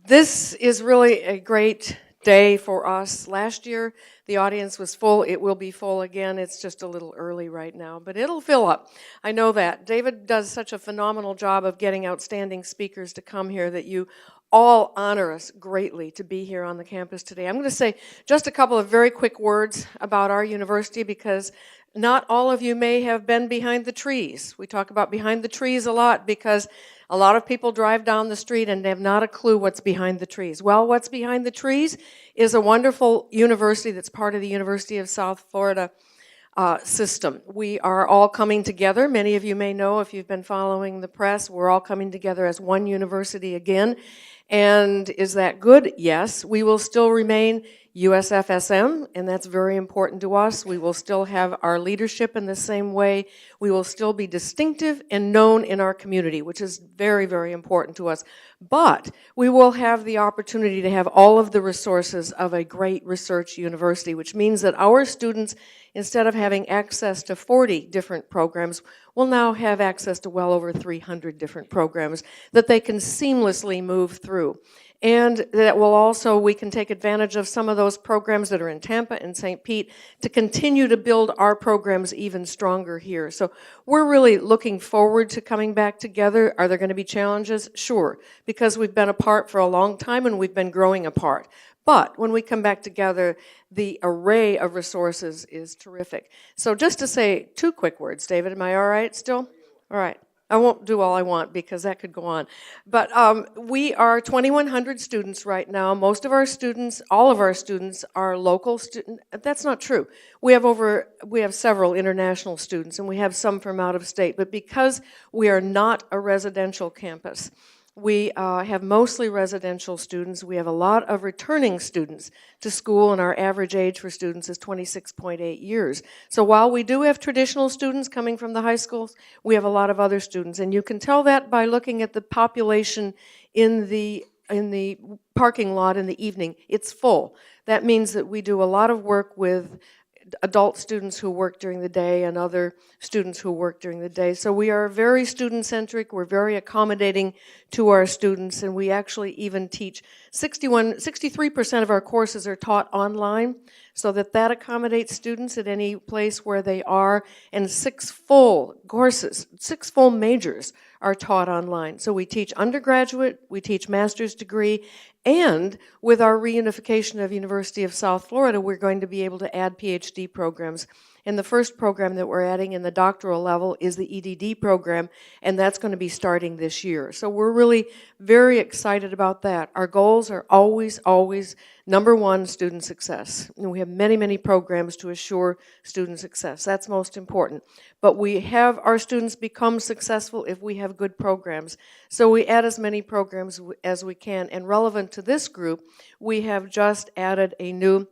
This is really a great day for us. Last year, the audience was full. It will be full again. It's just a little early right now, but it'll fill up. I know that. David does such a phenomenal job of getting outstanding speakers to come here that you all honor us greatly to be here on the campus today. I'm going to say just a couple of very quick words about our university because not all of you may have been behind the trees. We talk about behind the trees a lot because a lot of people drive down the street and they have not a clue what's behind the trees. Well, what's behind the trees is a wonderful university that's part of the University of South Florida system. We are all coming together. Many of you may know if you've been following the press, we're all coming together as one university again. And is that good? Yes. We will still remain USF SM, and that's very important to us. We will still have our leadership in the same way. We will still be distinctive and known in our community, which is very, very important to us. But we will have the opportunity to have all of the resources of a great research university, which means that our students, instead of having access to 40 different programs, will now have access to well over 300 different programs that they can seamlessly move through. And that will also, we can take advantage of some of those programs that are in Tampa and St. Pete to continue to build our programs even stronger here. So we're really looking forward to coming back together. Are there going to be challenges? Sure, because we've been apart for a long time and we've been growing apart. But when we come back together, the array of resources is terrific. So just to say two quick words, David, am I all right still? All right. I won't do all I want because that could go on. But we are 2,100 students right now. Most of our students, all of our students are local students. That's not true. We have several international students and we have some from out of state. But because we are not a residential campus, we have mostly residential students. We have a lot of returning students to school, and our average age for students is 26.8 years. So while we do have traditional students coming from the high schools, we have a lot of other students. And you can tell that by looking at the population in the parking lot in the evening. It's full. That means that we do a lot of work with adult students who work during the day and other students who work during the day. So we are very student-centric, we're very accommodating to our students, and we actually even teach 63% of our courses are taught online, so that accommodates students at any place where they are, and 6 full courses, 6 full majors are taught online. So we teach undergraduate, we teach master's degree, and with our reunification of University of South Florida, we're going to be able to add PhD programs. And the first program that we're adding in the doctoral level is the EDD program, and that's going to be starting this year. So we're really very excited about that. Our goals are always, always, number one, student success. And we have many, many programs to assure student success. That's most important. But we have our students become successful if we have good programs. So we add as many programs as we can. And relevant to this group, we have just added a new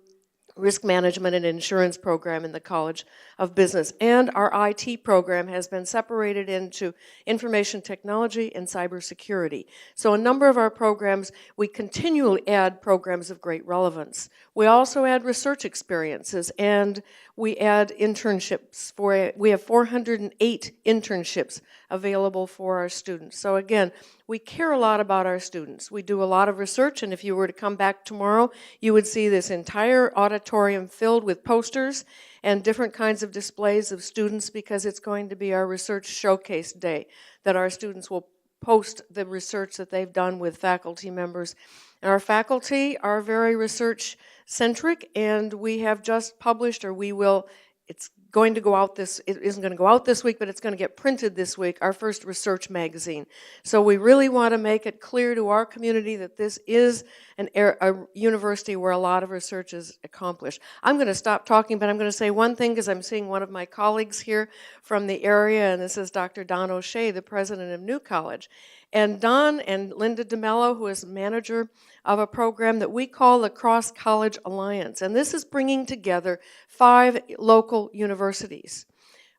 risk management and insurance program in the College of Business. And our IT program has been separated into information technology and cybersecurity. So a number of our programs, we continually add programs of great relevance. We also add research experiences, and we add internships. We have 408 internships available for our students. So again, we care a lot about our students. We do a lot of research, and if you were to come back tomorrow, you would see this entire auditorium filled with posters and different kinds of displays of students, because it's going to be our research showcase day, that our students will post the research that they've done with faculty members. And our faculty are very research-centric, and we have just published, or we will, it's going to go out it isn't going to go out this week, but it's going to get printed this week, our first research magazine. So we really want to make it clear to our community that this is a university where a lot of research is accomplished. I'm going to stop talking, but I'm going to say one thing because I'm seeing one of my colleagues here from the area, and this is Dr. Don O'Shea, the president of New College. And Don and Linda DeMello, who is manager of a program that we call the Cross College Alliance. And this is bringing together 5 local universities.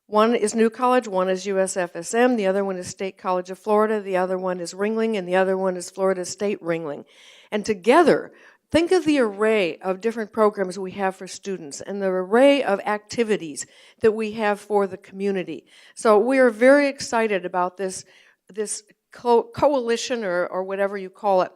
One is New College, one is USF-SM, the other one is State College of Florida, the other one is Ringling, and the other one is Florida State Ringling. And together, think of the array of different programs we have for students and the array of activities that we have for the community. So we are very excited about this coalition or whatever you call it.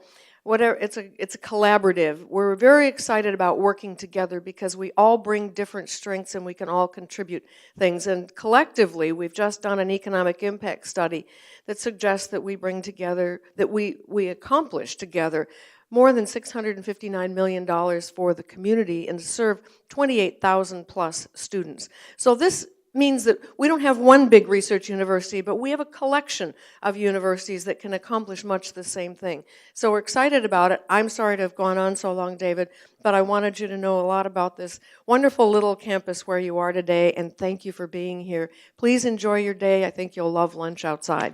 It's a collaborative. We're very excited about working together because we all bring different strengths and we can all contribute things. And collectively, we've just done an economic impact study that suggests that we bring together, that we accomplish together more than $659 million for the community and to serve 28,000 plus students. So this means that we don't have one big research university, but we have a collection of universities that can accomplish much the same thing. So we're excited about it. I'm sorry to have gone on so long, David, but I wanted you to know a lot about this wonderful little campus where you are today, and thank you for being here. Please enjoy your day. I think you'll love lunch outside.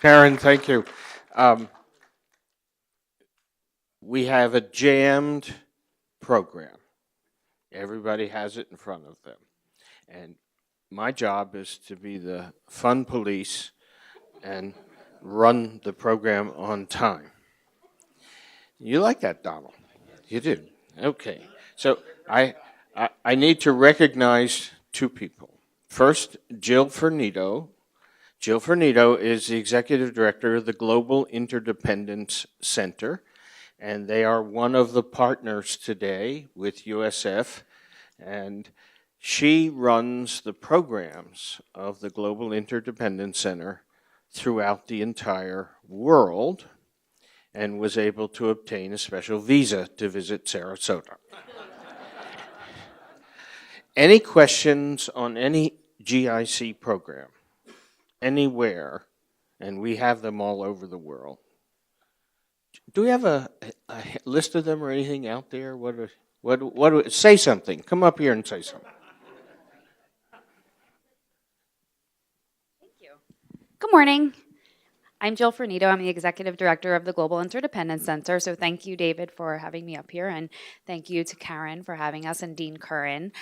Karen, thank you. We have a jammed program. Everybody has it in front of them. And my job is to be the fun police and run the program on time. You like that, Donald? You do? Okay. So I need to recognize 2 people. First, Jill Fernito. Jill Fernito is the executive director of the Global Interdependence Center, and they are one of the partners today with USF, and she runs the programs of the Global Interdependence Center throughout the entire world and was able to obtain a special visa to visit Sarasota. Any questions on any GIC program, anywhere, and we have them all over the world? Do we have a list of them or anything out there? Say something. Come up here and say something. Thank you. Good morning. I'm Jill Fernito. I'm the executive director of the Global Interdependence Center. So thank you, David, for having me up here, and thank you to Karen for having us and Dean Curran.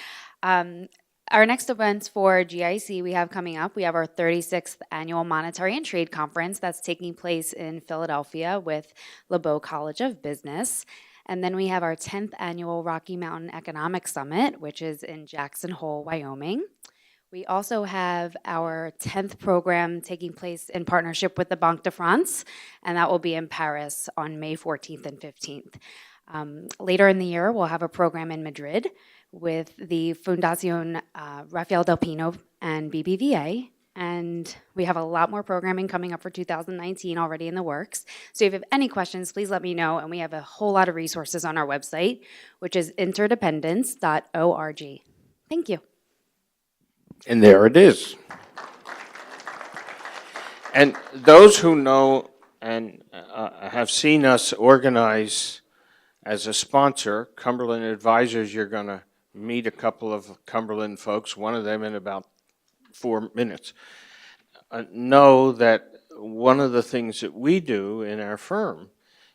Our next events for GIC we have coming up, we have our 36th Annual Monetary and Trade Conference that's taking place in Philadelphia with LeBeau College of Business. And then we have our 10th Annual Rocky Mountain Economic Summit, which is in Jackson Hole, Wyoming. We also have our 10th program taking place in partnership with the Banque de France, and that will be in Paris on May 14th and 15th. Later in the year, we'll have a program in Madrid with the Fundación Rafael del Pino and BBVA. And we have a lot more programming coming up for 2019 already in the works. So if you have any questions, please let me know. And we have a whole lot of resources on our website, which is interdependence.org. Thank you. And there it is. And those who know and have seen us organize as a sponsor, Cumberland Advisors, you're going to meet a couple of Cumberland folks, one of them in about 4 minutes. Know that one of the things that we do in our firm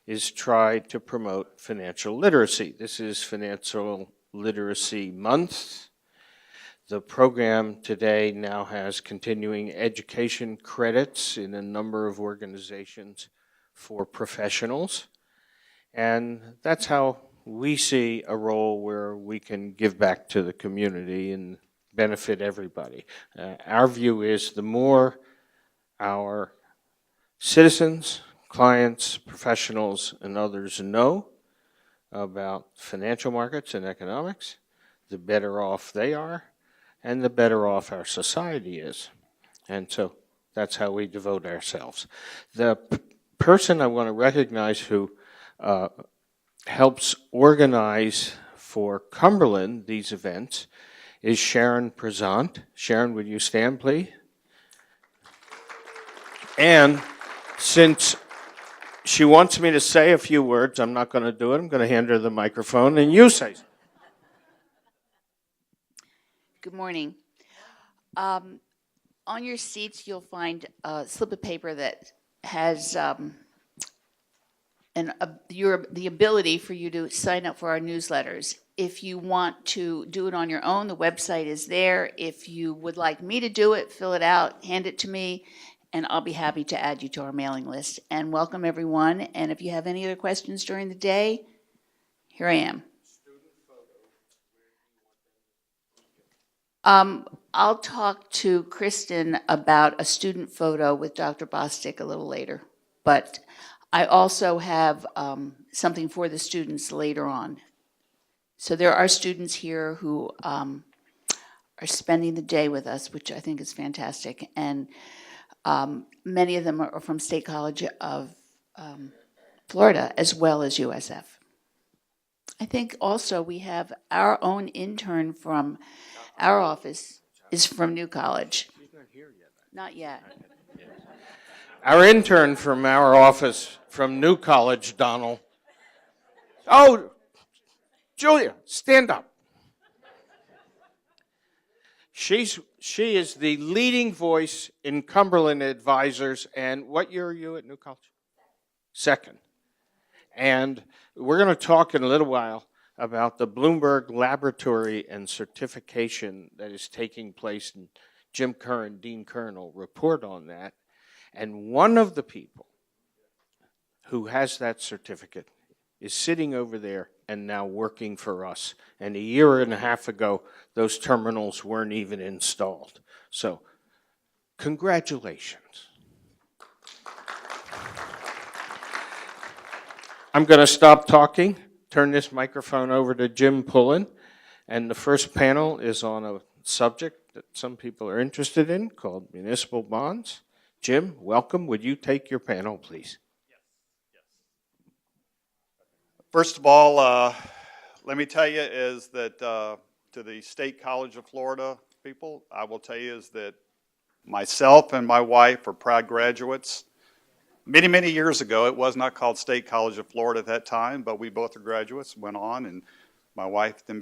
is try to promote financial literacy. This is Financial Literacy Month. The program today now has continuing education credits in a number of organizations for professionals. And that's how we see a role where we can give back to the community and benefit everybody. Our view is the more our citizens, clients, professionals, and others know about financial markets and economics, the better off they are, and the better off our society is. And so that's how we devote ourselves. The person I want to recognize who helps organize for Cumberland, these events, is Sharon Prezant. Sharon, would you stand, please? And since she wants me to say a few words, I'm not going to do it. I'm going to hand her the microphone, and you say something. Good morning. On your seats, you'll find a slip of paper that has the ability for you to sign up for our newsletters. If you want to do it on your own, the website is there. If you would like me to do it, fill it out, hand it to me, and I'll be happy to add you to our mailing list. And welcome, everyone. And if you have any other questions during the day, here I am. I'll talk to Kristen about a student photo with Dr. Bostic a little later, but I also have something for the students later on. So there are students here who are spending the day with us, which I think is fantastic, and many of them are from State College of Florida as well as USF. I think also we have our own intern from our office is from New College. She's not here yet. Not yet. Our intern from our office from New College, Donald. Oh, Julia, stand up. She is the leading voice in Cumberland Advisors. And what year are you at New College? Second. And we're going to talk in a little while about the Bloomberg Laboratory and Certification that is taking place. And Jim Curran, Dean Curran, will report on that. And one of the people who has that certificate is sitting over there and now working for us. And a year and a half ago, those terminals weren't even installed. So, congratulations. I'm going to stop talking, turn this microphone over to Jim Pullen, and the first panel is on a subject that some people are interested in called municipal bonds. Jim, welcome. Would you take your panel, please? Yes. First of all, let me tell you is that to the State College of Florida people, I will tell you is that myself and my wife are proud graduates. Many, many years ago, it was not called State College of Florida at that time, but we both are graduates, went on, and my wife then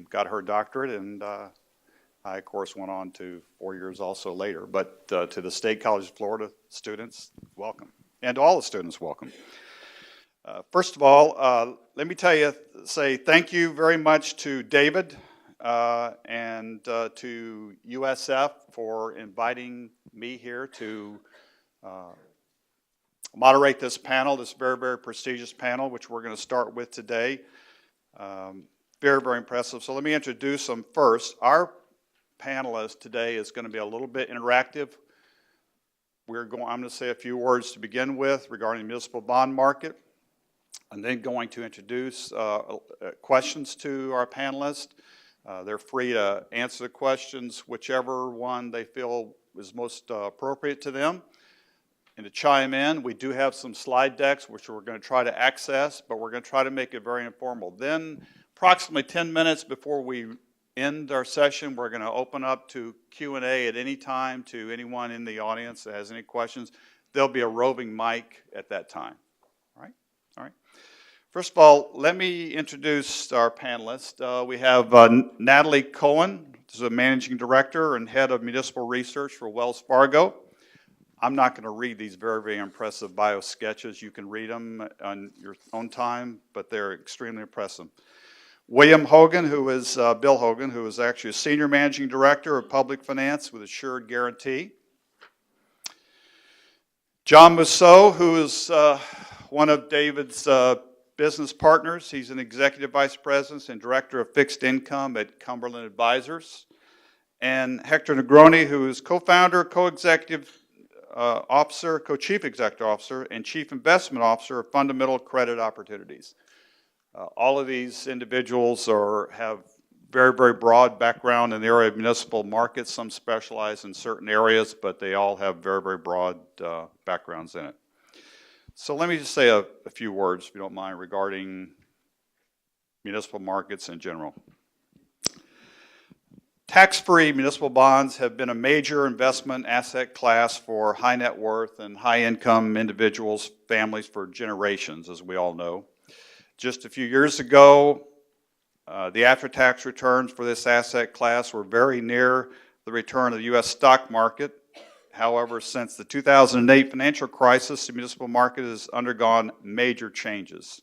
got her doctorate, and I, of course, went on to 4 years also later. But to the State College of Florida students, welcome. And to all the students, welcome. First of all, let me say thank you very much to David and to USF for inviting me here to moderate this panel, this very, very prestigious panel, which we're going to start with today. Very, very impressive. So let me introduce them first. Our panelist today is going to be a little bit interactive. I'm going to say a few words to begin with regarding the municipal bond market. I'm then going to introduce questions to our panelists. They're free to answer the questions, whichever one they feel is most appropriate to them. And to chime in, we do have some slide decks, which we're going to try to access, but we're going to try to make it very informal. Then, approximately 10 minutes before we end our session, we're going to open up to Q&A at any time to anyone in the audience that has any questions. There'll be a roving mic at that time. All right. First of all, let me introduce our panelists. We have Natalie Cohen, who's a managing director and head of municipal research for Wells Fargo. I'm not going to read these very, very impressive bio sketches. You can read them on your own time, but they're extremely impressive. William Hogan, Bill Hogan, who is actually a senior managing director of public finance with Assured Guarantee. John Mousseau, who is one of David's business partners. He's an executive vice president and director of fixed income at Cumberland Advisors. And Hector Negroni, who is co-founder, co-executive officer, co-chief executive officer, and chief investment officer of Fundamental Credit Opportunities. All of these individuals have very, very broad background in the area of municipal markets. Some specialize in certain areas, but they all have very, very broad backgrounds in it. So let me just say a few words, if you don't mind, regarding municipal markets in general. Tax-free municipal bonds have been a major investment asset class for high net worth and high income individuals, families for generations, as we all know. Just a few years ago, the after-tax returns for this asset class were very near the return of the U.S. stock market. However, since the 2008 financial crisis, the municipal market has undergone major changes.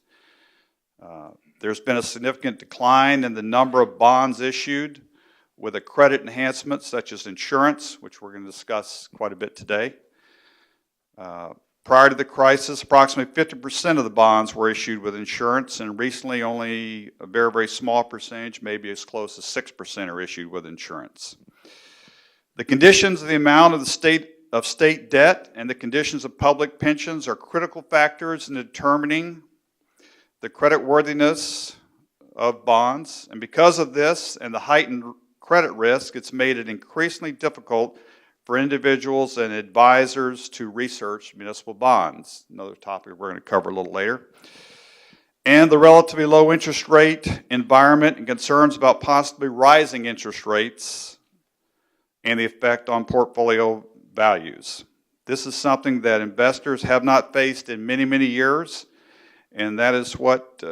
There's been a significant decline in the number of bonds issued with a credit enhancement such as insurance, which we're going to discuss quite a bit today. Prior to the crisis, approximately 50% of the bonds were issued with insurance, and recently only a very, very small percentage, maybe as close as 6%, are issued with insurance. The conditions of the amount of the state debt and the conditions of public pensions are critical factors in determining the creditworthiness of bonds, and because of this and the heightened credit risk, it's made it increasingly difficult for individuals and advisors to research municipal bonds, another topic we're going to cover a little later. And the relatively low interest rate environment and concerns about possibly rising interest rates and the effect on portfolio values. This is something that investors have not faced in many, many years, and that is what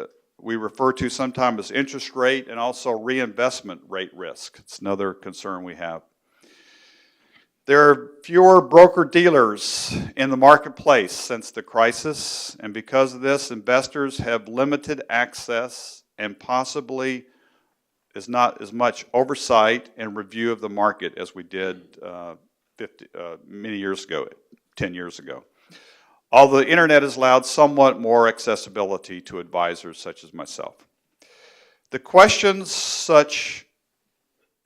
we refer to sometimes as interest rate and also reinvestment rate risk. It's another concern we have. There are fewer broker-dealers in the marketplace since the crisis, and because of this, investors have limited access and possibly is not as much oversight and review of the market as we did many years ago, 10 years ago. Although the internet has allowed somewhat more accessibility to advisors such as myself. The questions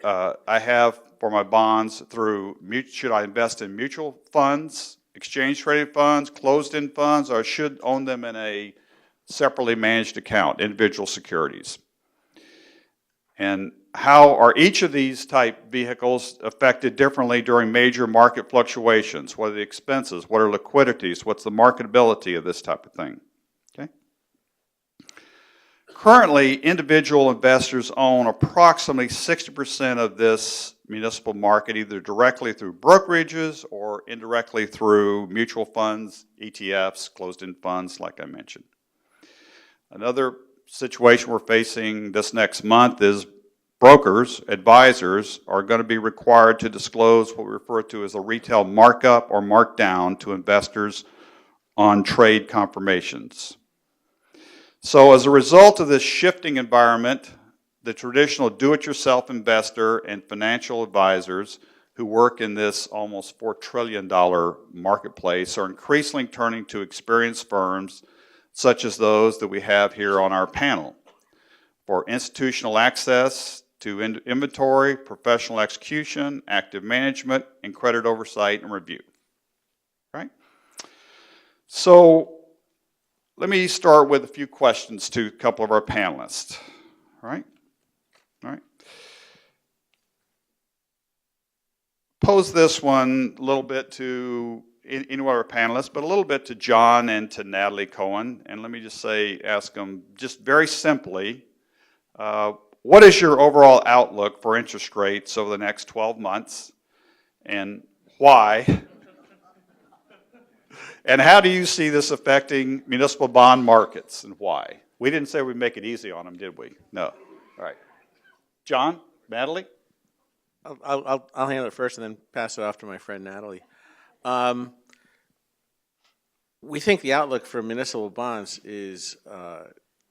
I have for my bonds through, should I invest in mutual funds, exchange-traded funds, closed-end funds, or should own them in a separately managed account, individual securities? And how are each of these type vehicles affected differently during major market fluctuations? What are the expenses? What are liquidities? What's the marketability of this type of thing? Okay. Currently, individual investors own approximately 60% of this municipal market, either directly through brokerages or indirectly through mutual funds, ETFs, closed-end funds, like I mentioned. Another situation we're facing this next month is brokers, advisors, are going to be required to disclose what we refer to as a retail markup or markdown to investors on trade confirmations. So as a result of this shifting environment, the traditional do-it-yourself investor and financial advisors who work in this almost $4 trillion marketplace are increasingly turning to experienced firms such as those that we have here on our panel for institutional access to inventory, professional execution, active management, and credit oversight and review. Right? So let me start with a few questions to a couple of our panelists. All right? Pose this one a little bit to any of our panelists, but a little bit to John and to Natalie Cohen. And let me just ask them just very simply, what is your overall outlook for interest rates over the next 12 months, and why? And how do you see this affecting municipal bond markets, and why? We didn't say we'd make it easy on them, did we? No. All right. John, Natalie? I'll handle it first and then pass it off to my friend Natalie. We think the outlook for municipal bonds is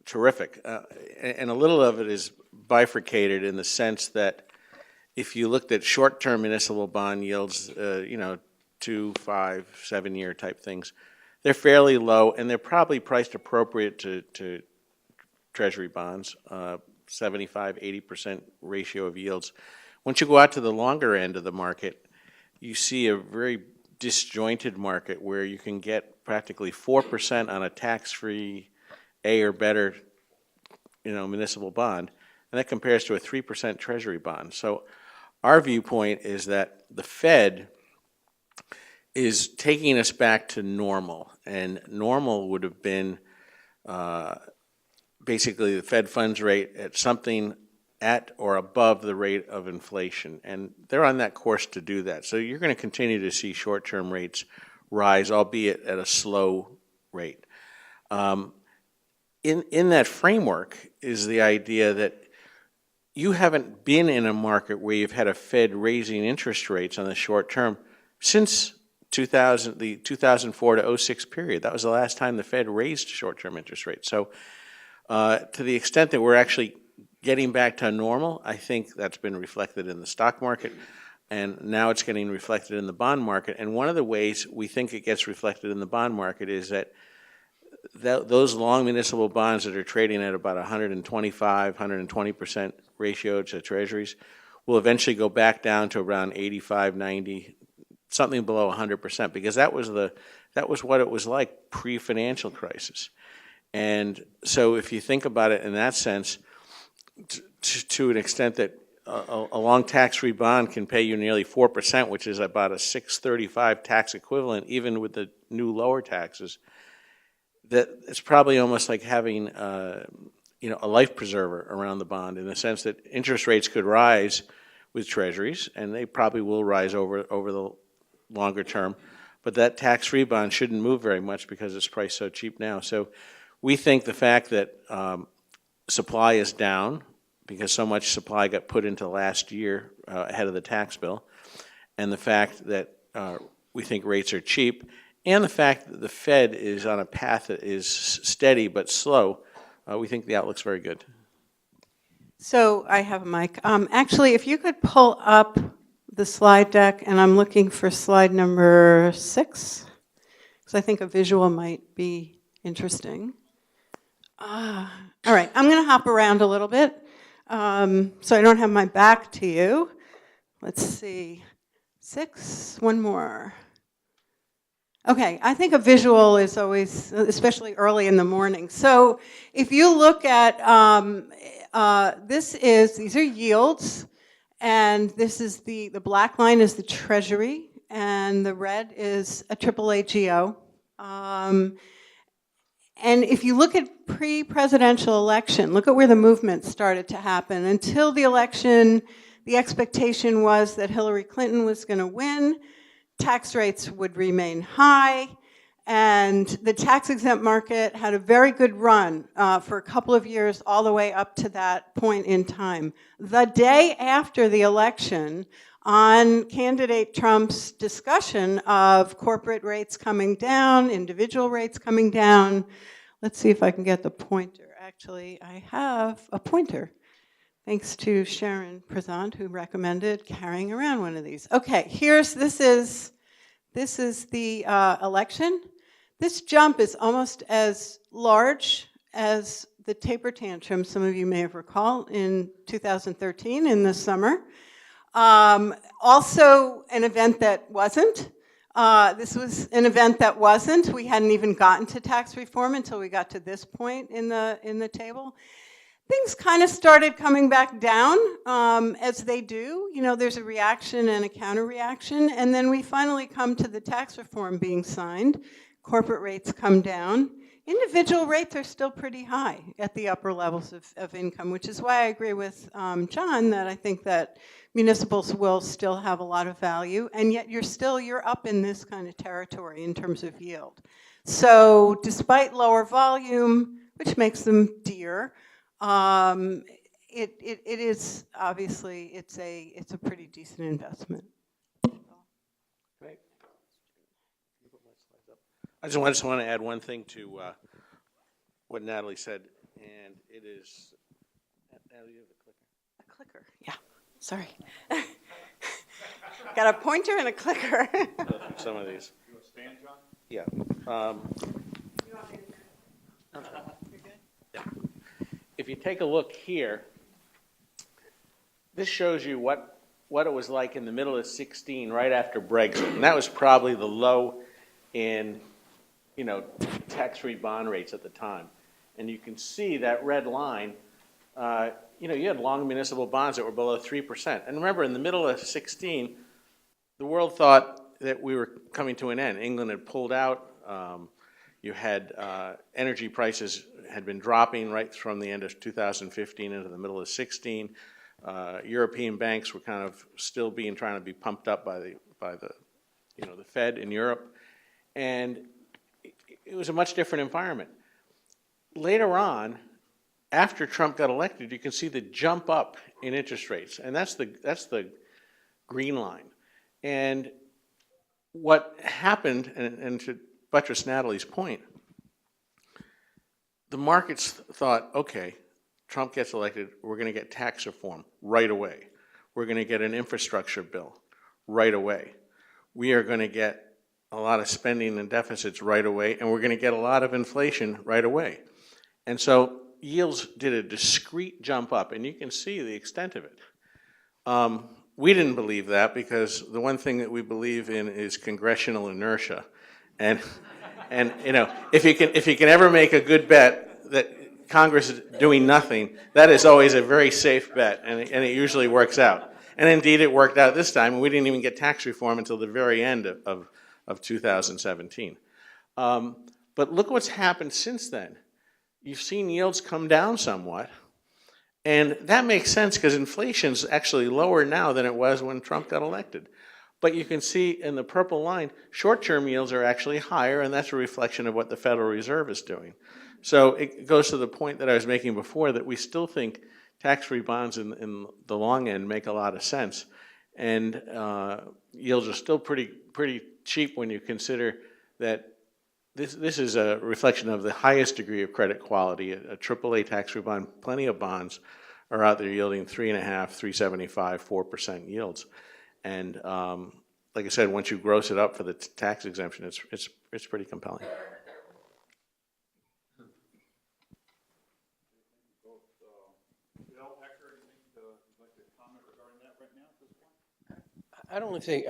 terrific, and a little of it is bifurcated in the sense that if you looked at short-term municipal bond yields, 2, 5, 7-year type things, they're fairly low, and they're probably priced appropriate to Treasury bonds, 75-80% ratio of yields. Once you go out to the longer end of the market, you see a very disjointed market where you can get practically 4% on a tax-free A or better, municipal bond, and that compares to a 3% Treasury bond. So our viewpoint is that the Fed is taking us back to normal, and normal would have been basically the Fed funds rate at something at or above the rate of inflation. And they're on that course to do that. So you're going to continue to see short-term rates rise, albeit at a slow rate. In that framework is the idea that you haven't been in a market where you've had a Fed raising interest rates on the short term since the 2004 to 06 period. That was the last time the Fed raised short-term interest rates. So to the extent that we're actually getting back to normal, I think that's been reflected in the stock market, and now it's getting reflected in the bond market. And one of the ways we think it gets reflected in the bond market is that those long municipal bonds that are trading at about 125, 120% ratio to treasuries will eventually go back down to around 85, 90, something below 100%, because that was what it was like pre-financial crisis. And so if you think about it in that sense, to an extent that a long tax-free bond can pay you nearly 4%, which is about a 635 tax equivalent, even with the new lower taxes, that it's probably almost like having a life preserver around the bond, in the sense that interest rates could rise with treasuries, and they probably will rise over the longer term, but that tax-free bond shouldn't move very much because it's priced so cheap now. So we think the fact that supply is down, because so much supply got put into last year ahead of the tax bill, and the fact that we think rates are cheap, and the fact that the Fed is on a path that is steady but slow, we think the outlook's very good. So I have a mic. Actually, if you could pull up the slide deck, and I'm looking for slide number 6, because I think a visual might be interesting. All right, I'm going to hop around a little bit, so I don't have my back to you. Let's see, 6, one more. Okay, I think a visual is always, especially early in the morning. So if you look at, these are yields, and this is the black line is the Treasury, and the red is a AAA GO. And if you look at pre-presidential election, look at where the movement started to happen. Until the election, the expectation was that Hillary Clinton was going to win, tax rates would remain high, and the tax-exempt market had a very good run for a couple of years, all the way up to that point in time. The day after the election, on candidate Trump's discussion of corporate rates coming down, individual rates coming down, let's see if I can get the pointer. Actually, I have a pointer, thanks to Sharon Prezant, who recommended carrying around one of these. Okay, this is the election. This jump is almost as large as the taper tantrum some of you may have recalled in 2013 in the summer. Also an event that wasn't. This was an event that wasn't. We hadn't even gotten to tax reform until we got to this point in the table. Things kind of started coming back down, as they do. You know, there's a reaction and a counter reaction, and then we finally come to the tax reform being signed. Corporate rates come down. Individual rates are still pretty high at the upper levels of income, which is why I agree with John that I think that municipals will still have a lot of value, and yet you're up in this kind of territory in terms of yield. So despite lower volume, which makes them dear, it is obviously it's a pretty decent investment. Great. I just want to add one thing to what Natalie said, and it is, Natalie, you have a clicker. A clicker, yeah. Sorry. Got a pointer and a clicker. Some of these. You want to stand, John? Yeah. You want me to? You're good? Yeah. If you take a look here, this shows you what it was like in the middle of 16, right after Brexit, and that was probably the low in, tax-free bond rates at the time. And you can see that red line, you had long municipal bonds that were below 3%. And remember, in the middle of 16, the world thought that we were coming to an end. England had pulled out, You had energy prices had been dropping right from the end of 2015 into the middle of 16. European banks were kind of still trying to be pumped up by the the Fed in Europe, and it was a much different environment. Later on, after Trump got elected, you can see the jump up in interest rates, and that's the green line. And what happened, and to buttress Natalie's point, the markets thought, okay, Trump gets elected, we're going to get tax reform right away. We're going to get an infrastructure bill right away. We are going to get a lot of spending and deficits right away, and we're going to get a lot of inflation right away. And so yields did a discrete jump up, and you can see the extent of it. We didn't believe that because the one thing that we believe in is congressional inertia, and if you can ever make a good bet that Congress is doing nothing, that is always a very safe bet, and it usually works out. And indeed, it worked out this time. We didn't even get tax reform until the very end of 2017. But look what's happened since then. You've seen yields come down somewhat, and that makes sense because inflation's actually lower now than it was when Trump got elected. But you can see in the purple line, short-term yields are actually higher, and that's a reflection of what the Federal Reserve is doing. So it goes to the point that I was making before, that we still think tax-free bonds in the long end make a lot of sense. And yields are still pretty cheap when you consider that this is a reflection of the highest degree of credit quality. A AAA tax-free bond, plenty of bonds are out there yielding 3.5%, 3.75%, 4% yields. And like I said, once you gross it up for the tax exemption, it's pretty compelling. I don't think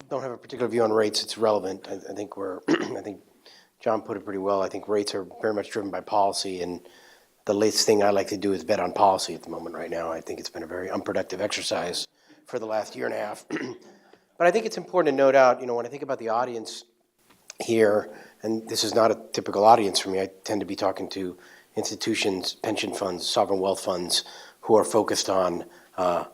don't have a particular view on rates. It's relevant. I think I think John put it pretty well. I think rates are very much driven by policy, and the latest thing I like to do is bet on policy at the moment right now. I think it's been a very unproductive exercise for the last year and a half. But I think it's important to note out, when I think about the audience here, and this is not a typical audience for me, I tend to be talking to institutions, pension funds, sovereign wealth funds, who are focused on a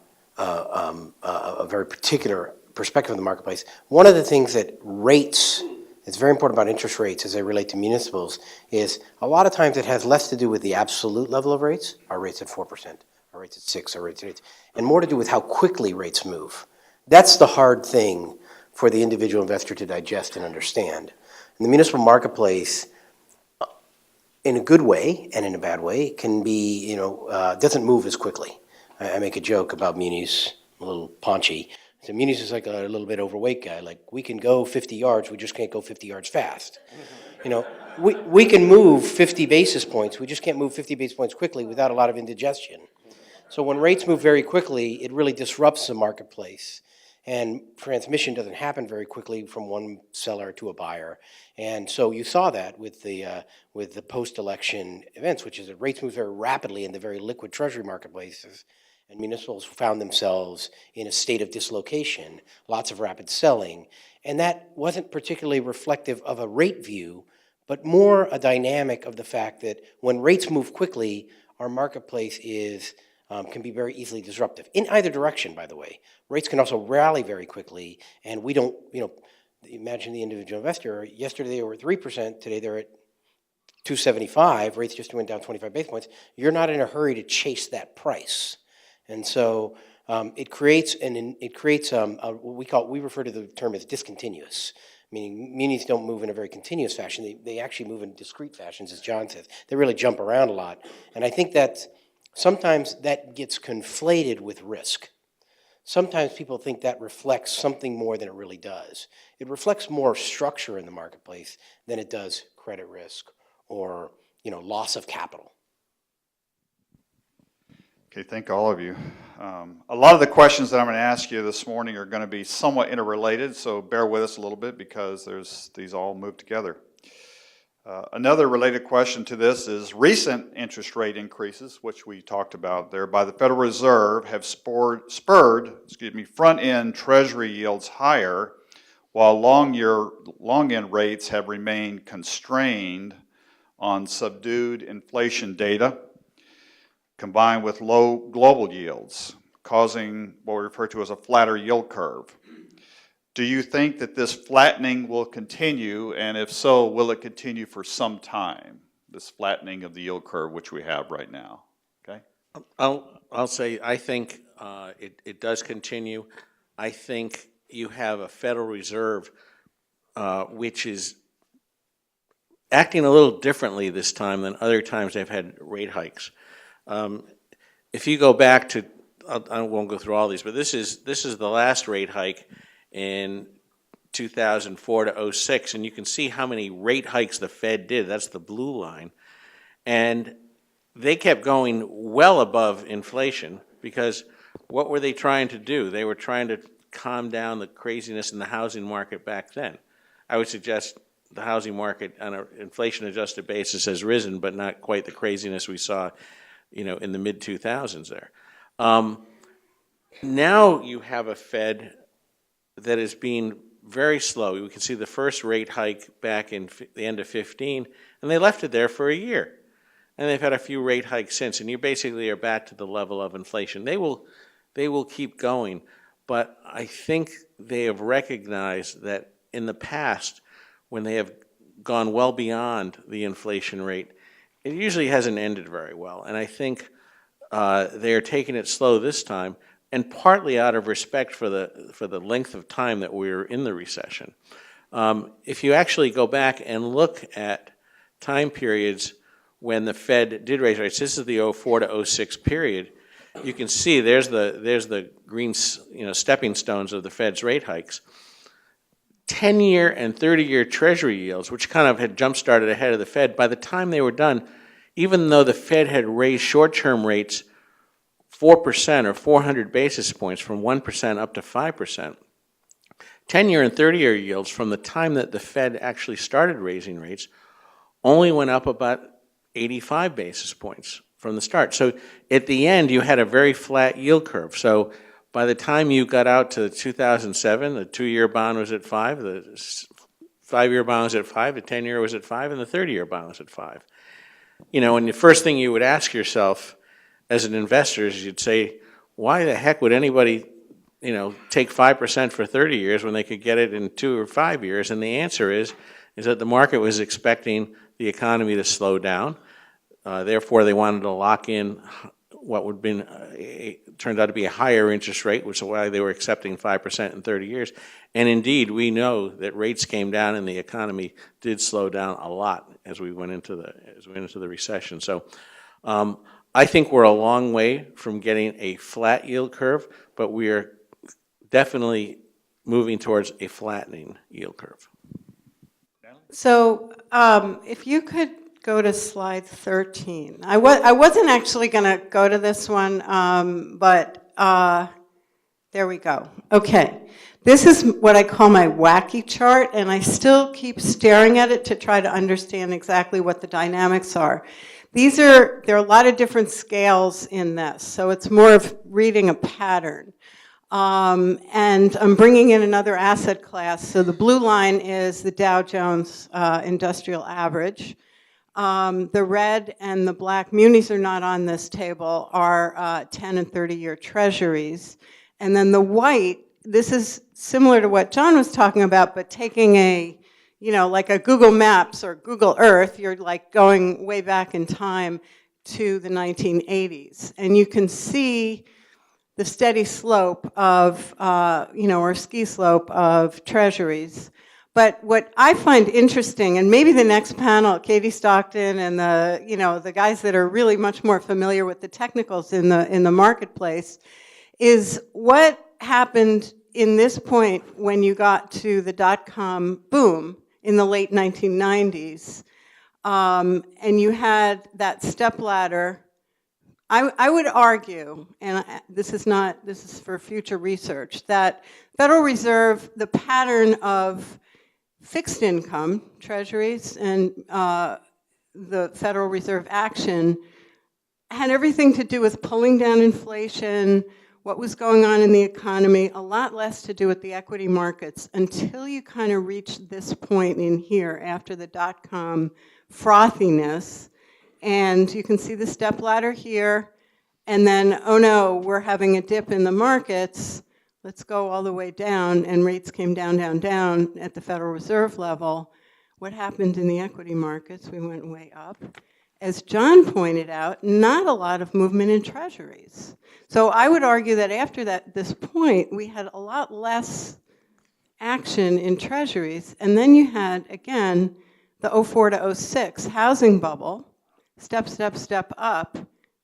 very particular perspective of the marketplace. One of the things that rates, it's very important about interest rates as they relate to municipals, is a lot of times it has less to do with the absolute level of rates, our rates at 4%, our rates at 6%, our rates at 8%, and more to do with how quickly rates move. That's the hard thing for the individual investor to digest and understand. In the municipal marketplace, in a good way and in a bad way, can be, doesn't move as quickly. I make a joke about munis, a little paunchy. So munis is like a little bit overweight guy. Like, we can go 50 yards, we just can't go 50 yards fast. We can move 50 basis points, we just can't move 50 basis points quickly without a lot of indigestion. So when rates move very quickly, it really disrupts the marketplace. And transmission doesn't happen very quickly from one seller to a buyer. And so you saw that with the post-election events, which is that rates move very rapidly in the very liquid treasury marketplaces. And municipals found themselves in a state of dislocation, lots of rapid selling. And that wasn't particularly reflective of a rate view, but more a dynamic of the fact that when rates move quickly, our marketplace can be very easily disruptive. In either direction, by the way. Rates can also rally very quickly, and we don't, imagine the individual investor. Yesterday they were at 3%, today they're at 275. Rates just went down 25 basis points. You're not in a hurry to chase that price. And so it creates what we refer to the term as discontinuous, meaning munis don't move in a very continuous fashion. They actually move in discrete fashions, as John says. They really jump around a lot. And I think that sometimes that gets conflated with risk. Sometimes people think that reflects something more than it really does. It reflects more structure in the marketplace than it does credit risk or loss of capital. Okay, thank all of you. A lot of the questions that I'm going to ask you this morning are going to be somewhat interrelated, so bear with us a little bit because these all move together. Another related question to this is recent interest rate increases, which we talked about there, by the Federal Reserve have spurred front-end Treasury yields higher, while long-end rates have remained constrained on subdued inflation data, combined with low global yields, causing what we refer to as a flatter yield curve. Do you think that this flattening will continue, and if so, will it continue for some time, this flattening of the yield curve which we have right now? Okay. I'll say, I think it does continue. I think you have a Federal Reserve which is acting a little differently this time than other times they've had rate hikes. If you go back to, I won't go through all these, but this is the last rate hike in 2004 to 06, and you can see how many rate hikes the Fed did. That's the blue line. And they kept going well above inflation, because what were they trying to do? They were trying to calm down the craziness in the housing market back then. I would suggest the housing market on an inflation-adjusted basis has risen, but not quite the craziness we saw, in the mid-2000s there. Now you have a Fed that is being very slow. We can see the first rate hike back in the end of 15, and they left it there for a year. And they've had a few rate hikes since, and you basically are back to the level of inflation. They will keep going, but I think they have recognized that in the past, when they have gone well beyond the inflation rate, it usually hasn't ended very well. And I think they are taking it slow this time, and partly out of respect for the length of time that we're in the recession. If you actually go back and look at time periods when the Fed did raise rates, this is the 04 to 06 period, you can see there's the green stepping stones of the Fed's rate hikes. 10-year and 30-year Treasury yields, which kind of had jump-started ahead of the Fed, by the time they were done, even though the Fed had raised short-term rates 4% or 400 basis points from 1% up to 5%, 10-year and 30-year yields from the time that the Fed actually started raising rates only went up about 85 basis points from the start. So at the end, you had a very flat yield curve. So by the time you got out to 2007, the 2-year bond was at 5, the 5-year bond was at 5, the 10-year was at 5, and the 30-year bond was at 5. And the first thing you would ask yourself as an investor is you'd say, why the heck would anybody, take 5% for 30 years when they could get it in 2 or 5 years? And the answer is that the market was expecting the economy to slow down. Therefore, they wanted to lock in what would have been turned out to be a higher interest rate, which is why they were accepting 5% in 30 years. And indeed, we know that rates came down and the economy did slow down a lot as we went into the recession. So I think we're a long way from getting a flat yield curve, but we are definitely moving towards a flattening yield curve. So if you could go to slide 13. I wasn't actually going to go to this one, but there we go. Okay. This is what I call my wacky chart, and I still keep staring at it to try to understand exactly what the dynamics are. There are a lot of different scales in this, so it's more of reading a pattern. And I'm bringing in another asset class. So the blue line is the Dow Jones Industrial Average. The red and the black munis are not on this table, are 10 and 30-year treasuries. And then the white, this is similar to what John was talking about, but taking like a Google Maps or Google Earth, you're like going way back in time to the 1980s. And you can see the steady slope of, or ski slope of treasuries. But what I find interesting, and maybe the next panel, Katie Stockton and the guys that are really much more familiar with the technicals in the marketplace, is what happened in this point when you got to the dot-com boom in the late 1990s, and you had that stepladder. I would argue, and this is for future research, that Federal Reserve, the pattern of fixed income treasuries and the Federal Reserve action had everything to do with pulling down inflation, what was going on in the economy, a lot less to do with the equity markets until you kind of reach this point in here after the dot-com frothiness. And you can see the stepladder here. And then, oh no, we're having a dip in the markets. Let's go all the way down. And rates came down, down, down at the Federal Reserve level. What happened in the equity markets? We went way up. As John pointed out, not a lot of movement in treasuries. So I would argue that after this point, we had a lot less action in treasuries. And then you had, again, the 04 to 06 housing bubble, step, step, step up.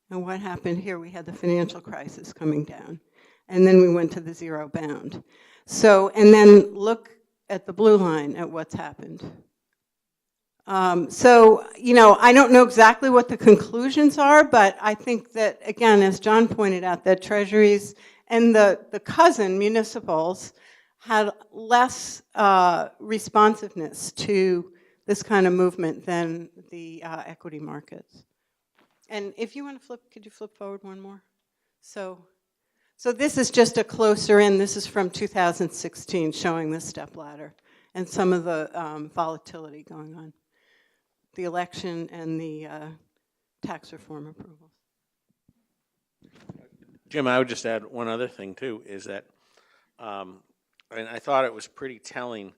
And what happened here? We had the financial crisis coming down. And then we went to the zero bound. So, and then look at the blue line at what's happened. So, you know, I don't know exactly what the conclusions are, but I think that, again, as John pointed out, that treasuries and the cousin municipals had less responsiveness to this kind of movement than the equity markets. And if you want to flip, could you flip forward one more? So this is just a closer in. This is from 2016, showing this stepladder and some of the volatility going on. The election and the tax reform approvals. Jim, I would just add one other thing too, is that, and I thought it was pretty telling,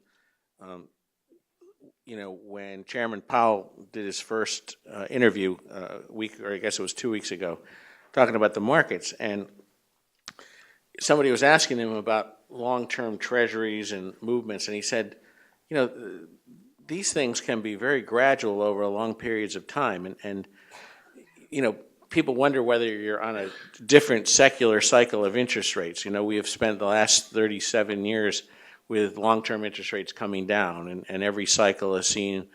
you know, when Chairman Powell did his first interview a week, or I guess it was 2 weeks ago, talking about the markets, and somebody was asking him about long-term treasuries and movements, and he said, you know, these things can be very gradual over long periods of time, and you know, people wonder whether you're on a different secular cycle of interest rates. You know, we have spent the last 37 years with long-term interest rates coming down, and every cycle has seen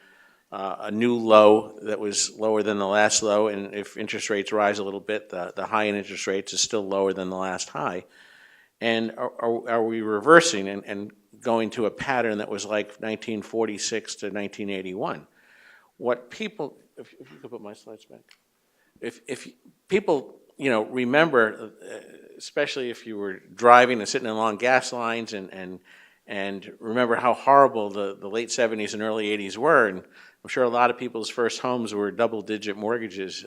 a new low that was lower than the last low, and if interest rates rise a little bit, the high in interest rates is still lower than the last high. And are we reversing and going to a pattern that was like 1946 to 1981? What people, if you could put my slides back. If people, you know, remember, especially if you were driving and sitting in long gas lines and remember how horrible the late 70s and early 80s were, and I'm sure a lot of people's first homes were double-digit mortgages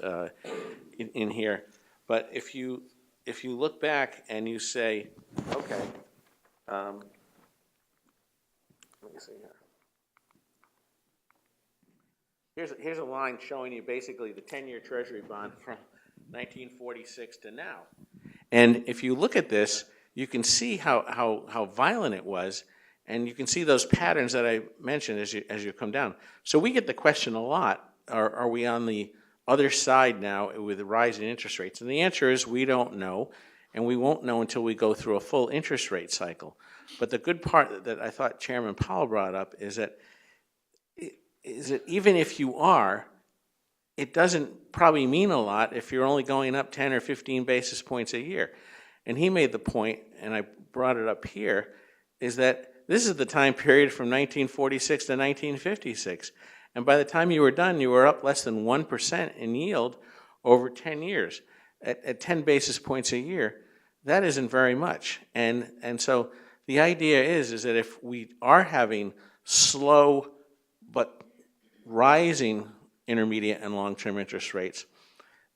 in here. But if you look back and you say, okay, let me see here. Here's a line showing you basically the 10-year Treasury bond from 1946 to now. And if you look at this, you can see how violent it was, and you can see those patterns that I mentioned as you come down. So we get the question a lot, are we on the other side now with the rise in interest rates? And the answer is we don't know, and we won't know until we go through a full interest rate cycle. But the good part that I thought Chairman Powell brought up is that even if you are, it doesn't probably mean a lot if you're only going up 10 or 15 basis points a year. And he made the point, and I brought it up here, is that this is the time period from 1946 to 1956. And by the time you were done, you were up less than 1% in yield over 10 years. At 10 basis points a year, that isn't very much. And so the idea is that if we are having slow but rising intermediate and long-term interest rates,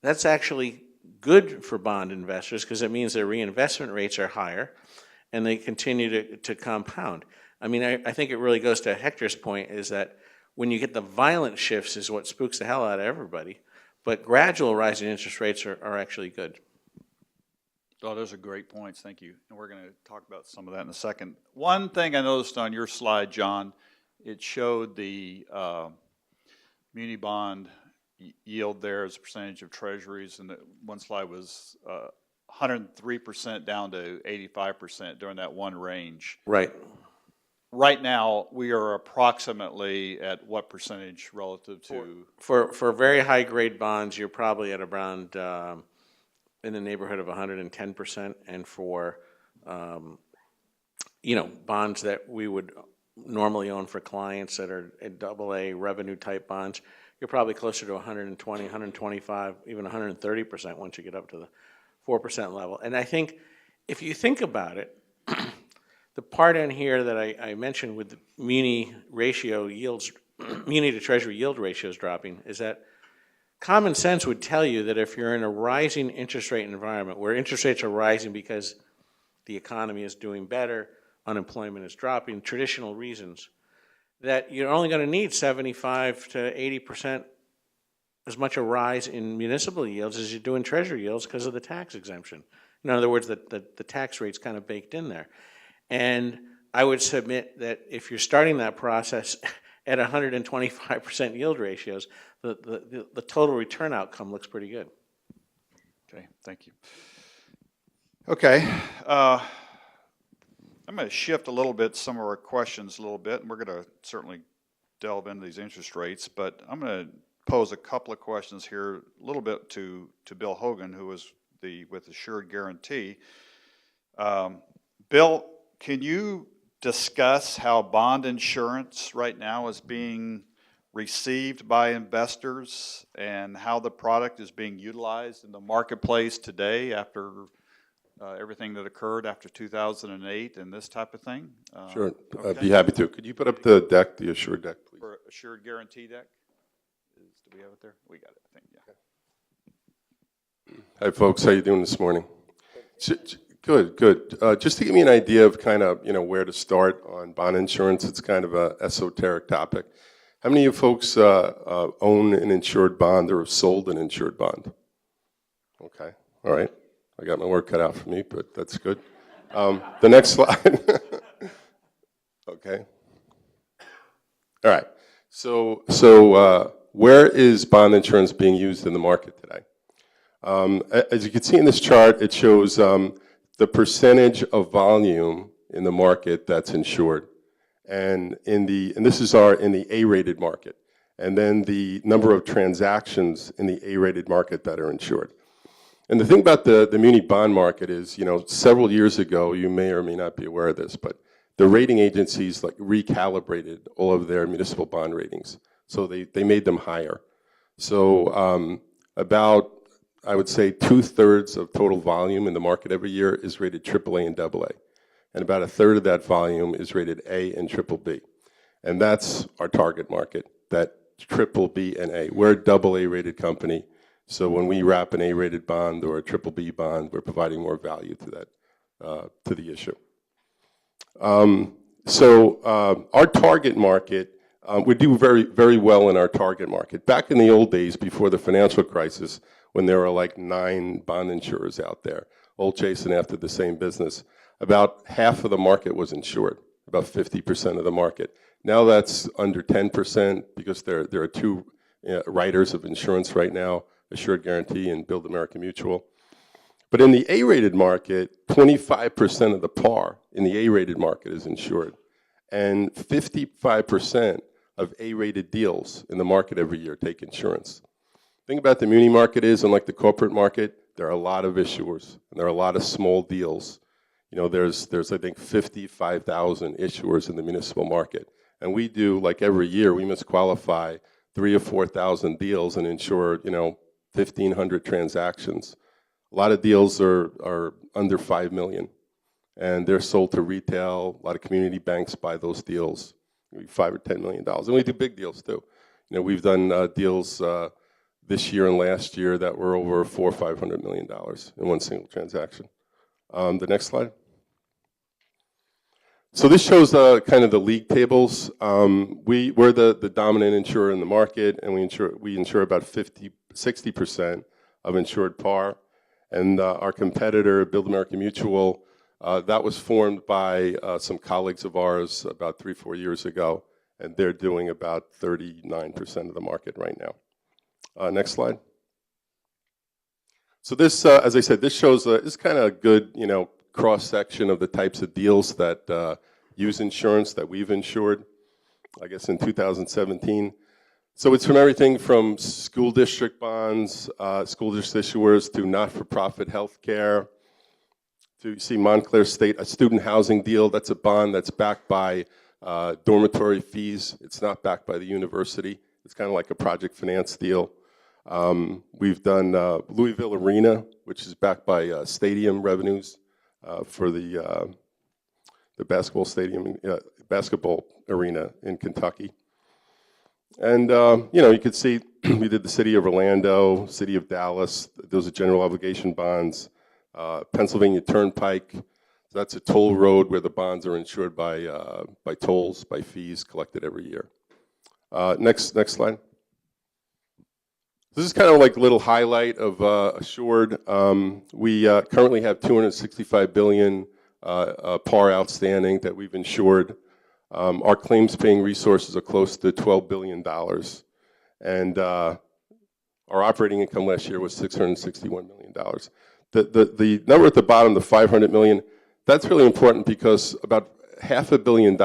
that's actually good for bond investors because it means their reinvestment rates are higher and they continue to compound. I mean, I think it really goes to Hector's point, is that when you get the violent shifts is what spooks the hell out of everybody, but gradual rising interest rates are actually good. Oh, those are great points, thank you. And we're going to talk about some of that in a second. One thing I noticed on your slide, John, it showed the muni bond yield there as a percentage of treasuries, and one slide was 103% down to 85% during that one range. Right. Right now, we are approximately at what percentage relative to? For very high grade bonds, you're probably at around in the neighborhood of 110%, and for you know, bonds that we would normally own for clients that are AA revenue type bonds, you're probably closer to 120, 125, even 130% once you get up to the 4% level. And I think if you think about it, the part in here that I mentioned with the muni ratio yields, muni to treasury yield ratios dropping, is that common sense would tell you that if you're in a rising interest rate environment where interest rates are rising because the economy is doing better, unemployment is dropping, traditional reasons, that you're only going to need 75 to 80% as much a rise in municipal yields as you do in treasury yields because of the tax exemption. In other words, the tax rate's kind of baked in there. And I would submit that if you're starting that process at 125% yield ratios, the total return outcome looks pretty good. Okay, thank you. Okay, I'm going to shift a little bit some of our questions a little bit, and we're going to certainly delve into these interest rates, but I'm going to pose a couple of questions here a little bit to Bill Hogan, who is with Assured Guarantee. Bill, can you discuss how bond insurance right now is being received by investors and how the product is being utilized in the marketplace today after everything that occurred after 2008 and this type of thing? Sure, okay. I'd be happy to. Could you put up the deck, the Assured deck, please? For Assured Guarantee deck? Do we have it there? We got it, I think, yeah. Hi, folks. How you doing this morning? Good, good. Just to give me an idea of kind of, where to start on bond insurance, it's kind of a esoteric topic. How many of you folks own an insured bond or have sold an insured bond? Okay, all right. I got my work cut out for me, but that's good. The next slide. Okay. All right. So where is bond insurance being used in the market today? As you can see in this chart, it shows the percentage of volume in the market that's insured, and this is in the A-rated market, and then the number of transactions in the A-rated market that are insured. And the thing about the muni bond market is, several years ago, you may or may not be aware of this, but the rating agencies recalibrated all of their municipal bond ratings. So they made them higher. So about, I would say, 2/3 of total volume in the market every year is rated AAA and AA. And about 1/3 of that volume is rated A and BBB. And that's our target market, that BBB and A. We're a AA rated company. So when we wrap an A-rated bond or a BBB bond, we're providing more value to that, to the issue. Our target market, we do very, very well in our target market. Back in the old days, before the financial crisis, when there were 9 bond insurers out there, all chasing after the same business, about half of the market was insured, about 50% of the market. Now that's under 10% because there are 2 writers of insurance right now, Assured Guarantee and Build America Mutual. But in the A-rated market, 25% of the par in the A-rated market is insured. And 55% of A-rated deals in the market every year take insurance. The thing about the muni market is, unlike the corporate market, there are a lot of issuers, and there are a lot of small deals. There's I think, 55,000 issuers in the municipal market. And we do, like every year, we must qualify 3,000 or 4,000 deals and insure, 1,500 transactions. A lot of deals are under $5 million, and they're sold to retail. A lot of community banks buy those deals, maybe $5 or $10 million. And we do big deals too. We've done deals this year and last year that were over $400 or $500 million in one single transaction. The next slide. So this shows kind of the league tables. We're the dominant insurer in the market, and we insure about 60% of insured par. And our competitor, Build America Mutual, that was formed by some colleagues of ours about 3-4 years ago, and they're doing about 39% of the market right now. Next slide. So this, as I said, this shows this kind of a good, cross-section of the types of deals that use insurance that we've insured, I guess in 2017. So it's from everything from school district bonds, school district issuers, to not-for-profit health care, to see Montclair State, a student housing deal. That's a bond that's backed by dormitory fees. It's not backed by the university. It's kind of like a project finance deal. We've done Louisville Arena, which is backed by stadium revenues. for the basketball stadium, basketball arena in Kentucky. And, you could see we did the city of Orlando, city of Dallas. Those are general obligation bonds. Pennsylvania Turnpike, that's a toll road where the bonds are insured by tolls, by fees collected every year. Next slide. This is kind of like a little highlight of Assured. We currently have $265 billion par outstanding that we've insured. Our claims paying resources are close to $12 billion. And our operating income last year was $661 million. The number at the bottom, the $500 million, that's really important because about $500 million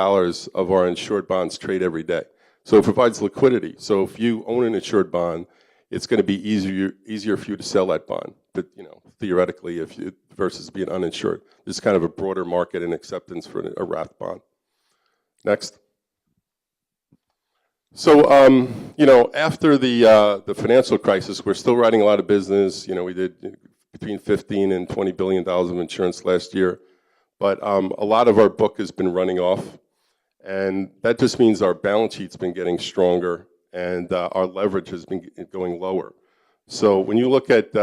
of our insured bonds trade every day. So it provides liquidity. So if you own an insured bond, it's going to be easier for you to sell that bond. But theoretically, versus being uninsured, there's kind of a broader market and acceptance for a RAF bond. Next. So after the financial crisis, we're still writing a lot of business. We did between $15 and $20 billion of insurance last year, but a lot of our book has been running off, and that just means our balance sheet's been getting stronger and our leverage has been going lower. So when you look at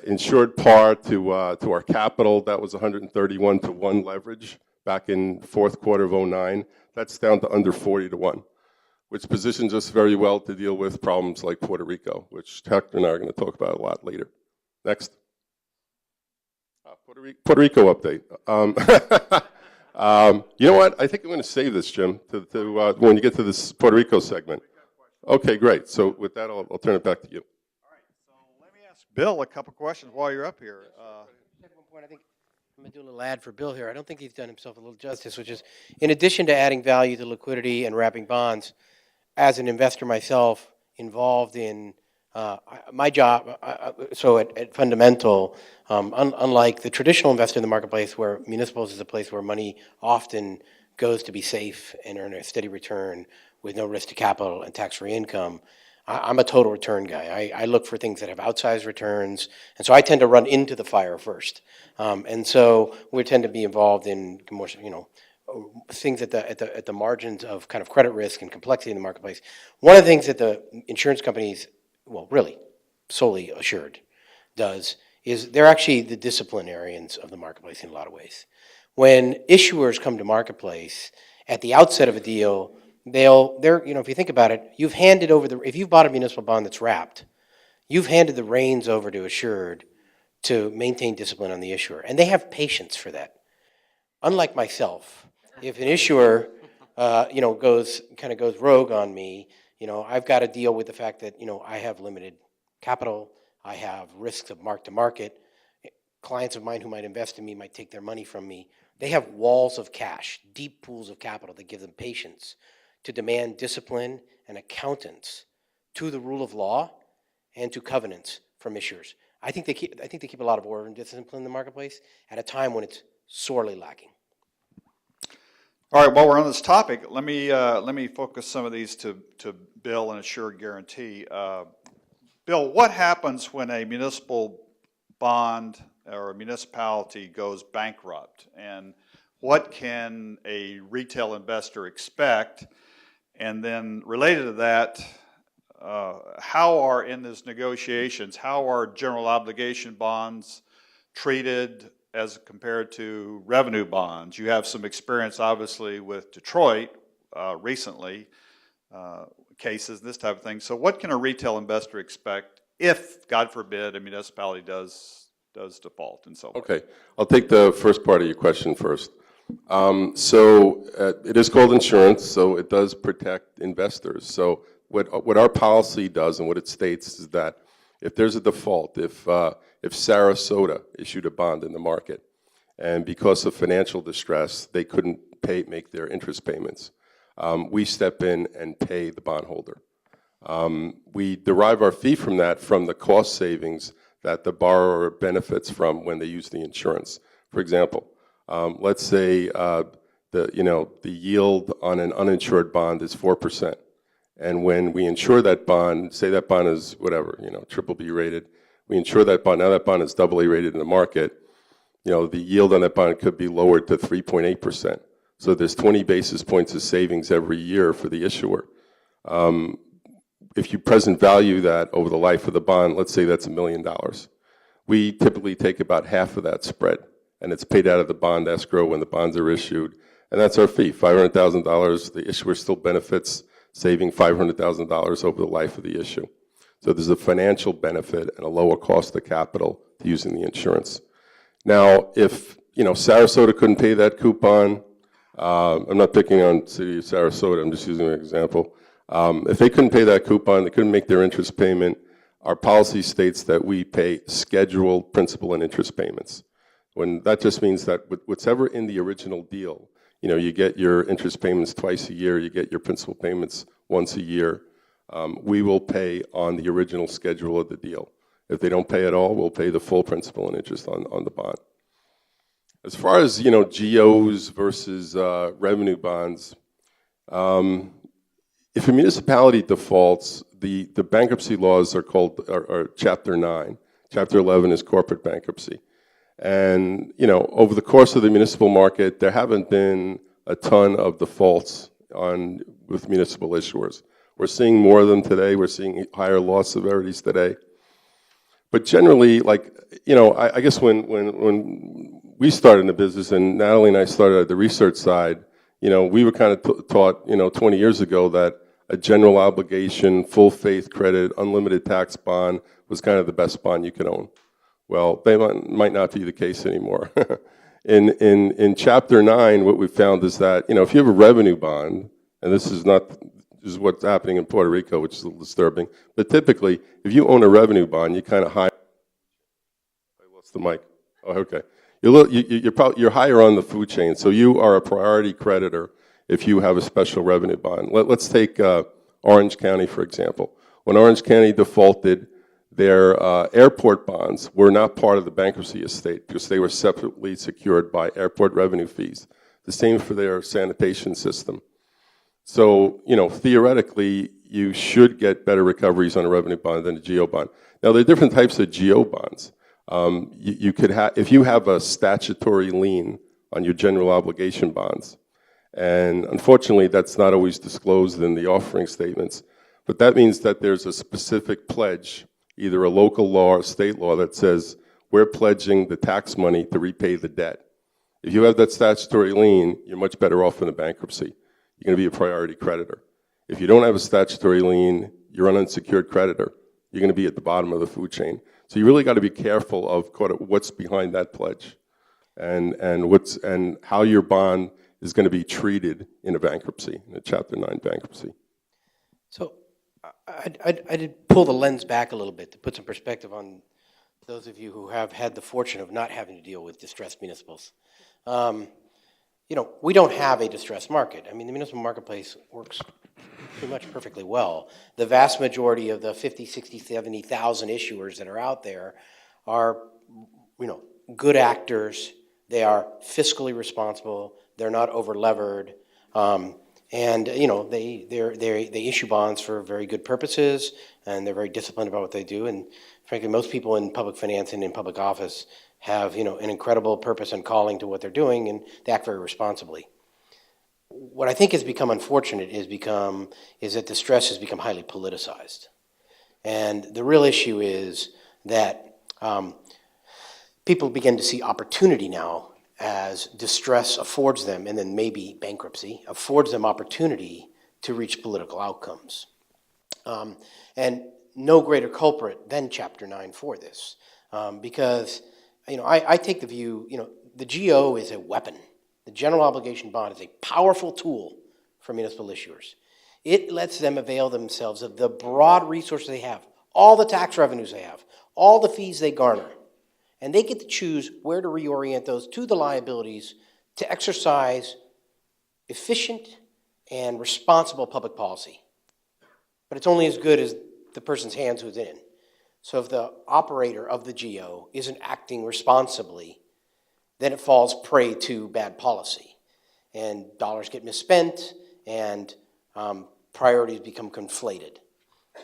insured par to our capital, that was 131 to 1 leverage back in fourth quarter of 2009. That's down to under 40 to 1, which positions us very well to deal with problems like Puerto Rico, which Hector and I are going to talk about a lot later. Next. Puerto Rico update. You know what? I think I'm going to save this, Jim, to when you get to this Puerto Rico segment. Okay, great. So with that, I'll turn it back to you. All right, so let me ask Bill a couple questions while you're up here. At one point, I think I'm going to do a little ad for Bill here. I don't think he's done himself a little justice, which is, in addition to adding value to liquidity and wrapping bonds, as an investor myself, involved in my job, so at Fundamental, unlike the traditional investor in the marketplace where municipals is a place where money often goes to be safe and earn a steady return with no risk to capital and tax-free income, I'm a total return guy. I look for things that have outsized returns, and so I tend to run into the fire first. And so we tend to be involved in more, things at the margins of kind of credit risk and complexity in the marketplace. One of the things that the insurance companies, well, really solely Assured, does is they're actually the disciplinarians of the marketplace in a lot of ways. When issuers come to marketplace at the outset of a deal, if you think about it, you've handed over if you've bought a municipal bond that's wrapped, you've handed the reins over to Assured to maintain discipline on the issuer, and they have patience for that. Unlike myself, if an issuer, goes rogue on me, I've got to deal with the fact that, I have limited capital, I have risks of mark to market. Clients of mine who might invest in me might take their money from me. They have walls of cash, deep pools of capital that give them patience to demand discipline and accountants to the rule of law and to covenants from issuers. I think they keep a lot of order and discipline in the marketplace at a time when it's sorely lacking. All right, while we're on this topic, let me focus some of these to Bill and Assured Guarantee. Bill, what happens when a municipal bond or a municipality goes bankrupt, and what can a retail investor expect? And then related to that, how are in these negotiations, how are general obligation bonds treated as compared to revenue bonds? You have some experience, obviously, with Detroit recently, cases, this type of thing. So what can a retail investor expect if, God forbid, a municipality does default and so on? Okay, I'll take the first part of your question first. It is called insurance, so it does protect investors. So what our policy does and what it states is that if there's a default, if Sarasota issued a bond in the market, and because of financial distress, they couldn't make their interest payments, we step in and pay the bondholder. We derive our fee from that from the cost savings that the borrower benefits from when they use the insurance. For example, let's say the yield on an uninsured bond is 4%. And when we insure that bond, say that bond is whatever, triple B rated, we insure that bond, now that bond is AA rated in the market, the yield on that bond could be lowered to 3.8%. So there's 20 basis points of savings every year for the issuer. If you present value that over the life of the bond, let's say that's $1 million. We typically take about half of that spread, and it's paid out of the bond escrow when the bonds are issued, and that's our fee, $500,000. The issuer still benefits, saving $500,000 over the life of the issue. So there's a financial benefit and a lower cost of capital to using the insurance. Now, if Sarasota couldn't pay that coupon, I'm not picking on City of Sarasota, I'm just using an example. If they couldn't pay that coupon, they couldn't make their interest payment, our policy states that we pay scheduled principal and interest payments. When that just means that whatever in the original deal, you get your interest payments twice a year, you get your principal payments once a year, we will pay on the original schedule of the deal. If they don't pay at all, we'll pay the full principal and interest on the bond. As far as, GOs versus revenue bonds, if a municipality defaults, the bankruptcy laws are Chapter 9. Chapter 11 is corporate bankruptcy. And, over the course of the municipal market, there haven't been a ton of defaults with municipal issuers. We're seeing more of them today. We're seeing higher loss severities today. But generally, I guess when we started in the business, and Natalie and I started at the research side, we were kind of taught, 20 years ago that a general obligation, full faith credit, unlimited tax bond was kind of the best bond you could own. Well, they might not be the case anymore. In Chapter 9, what we found is that, if you have a revenue bond, and this is what's happening in Puerto Rico, which is a little disturbing, but typically, if you own a revenue bond, you kind of high. I lost the mic. Oh, okay. You're higher on the food chain, so you are a priority creditor if you have a special revenue bond. Let's take Orange County, for example. When Orange County defaulted, their airport bonds were not part of the bankruptcy estate because they were separately secured by airport revenue fees. The same for their sanitation system. So, theoretically, you should get better recoveries on a revenue bond than a GO bond. Now, there are different types of GO bonds. You could if you have a statutory lien on your general obligation bonds, and unfortunately, that's not always disclosed in the offering statements, but that means that there's a specific pledge, either a local law or state law, that says we're pledging the tax money to repay the debt. If you have that statutory lien, you're much better off in a bankruptcy. You're going to be a priority creditor. If you don't have a statutory lien, you're an unsecured creditor. You're going to be at the bottom of the food chain. So you really got to be careful of what's behind that pledge, and how your bond is going to be treated in a bankruptcy, in a Chapter 9 bankruptcy. So I'd pull the lens back a little bit to put some perspective on those of you who have had the fortune of not having to deal with distressed municipals. We don't have a distressed market. I mean, the municipal marketplace works pretty much perfectly well. The vast majority of the 50, 60, 70,000 issuers that are out there are, good actors. They are fiscally responsible. They're not over-levered. And they issue bonds for very good purposes, and they're very disciplined about what they do. And frankly, most people in public finance and in public office have an incredible purpose and calling to what they're doing, and they act very responsibly. What I think has become unfortunate is that distress has become highly politicized, and the real issue is that people begin to see opportunity now as distress affords them, and then maybe bankruptcy, affords them opportunity to reach political outcomes. And no greater culprit than Chapter 9 for this. Because, I take the view, the GO is a weapon. The general obligation bond is a powerful tool for municipal issuers. It lets them avail themselves of the broad resources they have, all the tax revenues they have, all the fees they garner. And they get to choose where to reorient those to the liabilities to exercise efficient and responsible public policy. But it's only as good as the person's hands who's in. So if the operator of the GO isn't acting responsibly, then it falls prey to bad policy. And dollars get misspent, and priorities become conflated.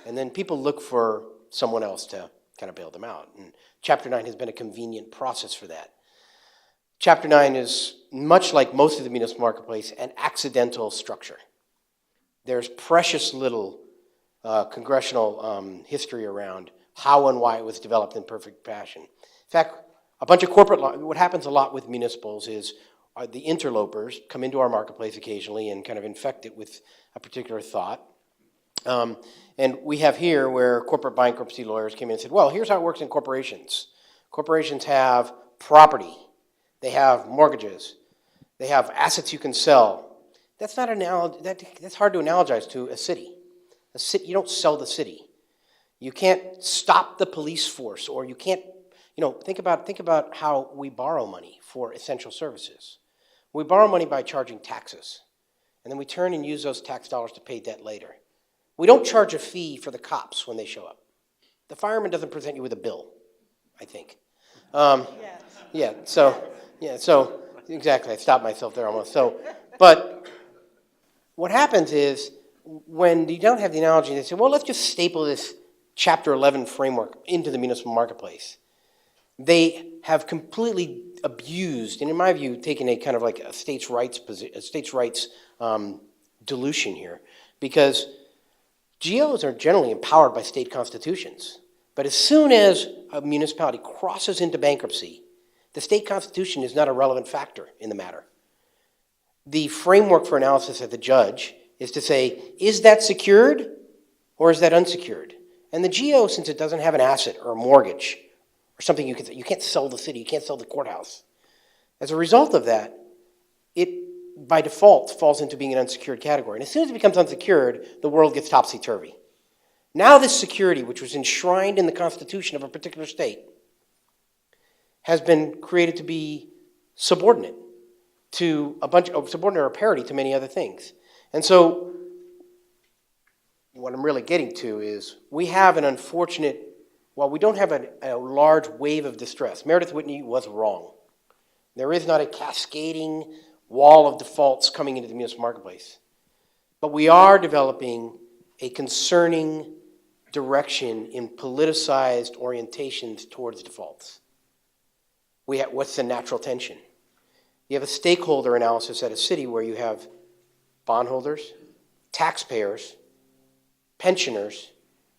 And then people look for someone else to kind of bail them out. And Chapter 9 has been a convenient process for that. Chapter 9 is, much like most of the municipal marketplace, an accidental structure. There's precious little congressional history around how and why it was developed in perfect fashion. In fact, a bunch of corporate law, what happens a lot with municipals is the interlopers come into our marketplace occasionally and kind of infect it with a particular thought. And we have here where corporate bankruptcy lawyers came in and said, well, here's how it works in corporations. Corporations have property, they have mortgages, they have assets you can sell. That's not that's hard to analogize to a city. A city, you don't sell the city. You can't stop the police force, or you can't, think about how we borrow money for essential services. We borrow money by charging taxes, and then we turn and use those tax dollars to pay debt later. We don't charge a fee for the cops when they show up. The fireman doesn't present you with a bill, I think. So exactly, I stopped myself there almost. But what happens is, when you don't have the analogy, they say, well, let's just staple this Chapter 11 framework into the municipal marketplace. They have completely abused, and in my view, taken a kind of like a states' rights dilution here, because GOs are generally empowered by state constitutions. But as soon as a municipality crosses into bankruptcy, the state constitution is not a relevant factor in the matter. The framework for analysis of the judge is to say, is that secured or is that unsecured? And the GO, since it doesn't have an asset or a mortgage or something you can't sell the city, you can't sell the courthouse. As a result of that, it by default falls into being an unsecured category. And as soon as it becomes unsecured, the world gets topsy-turvy. Now this security, which was enshrined in the constitution of a particular state, has been created to be subordinate to a bunch of subordinate or parity to many other things. And so what I'm really getting to is we have an unfortunate, while we don't have a large wave of distress, Meredith Whitney was wrong. There is not a cascading wall of defaults coming into the municipal marketplace. But we are developing a concerning direction in politicized orientations towards defaults. What's the natural tension? You have a stakeholder analysis at a city where you have bondholders, taxpayers, pensioners,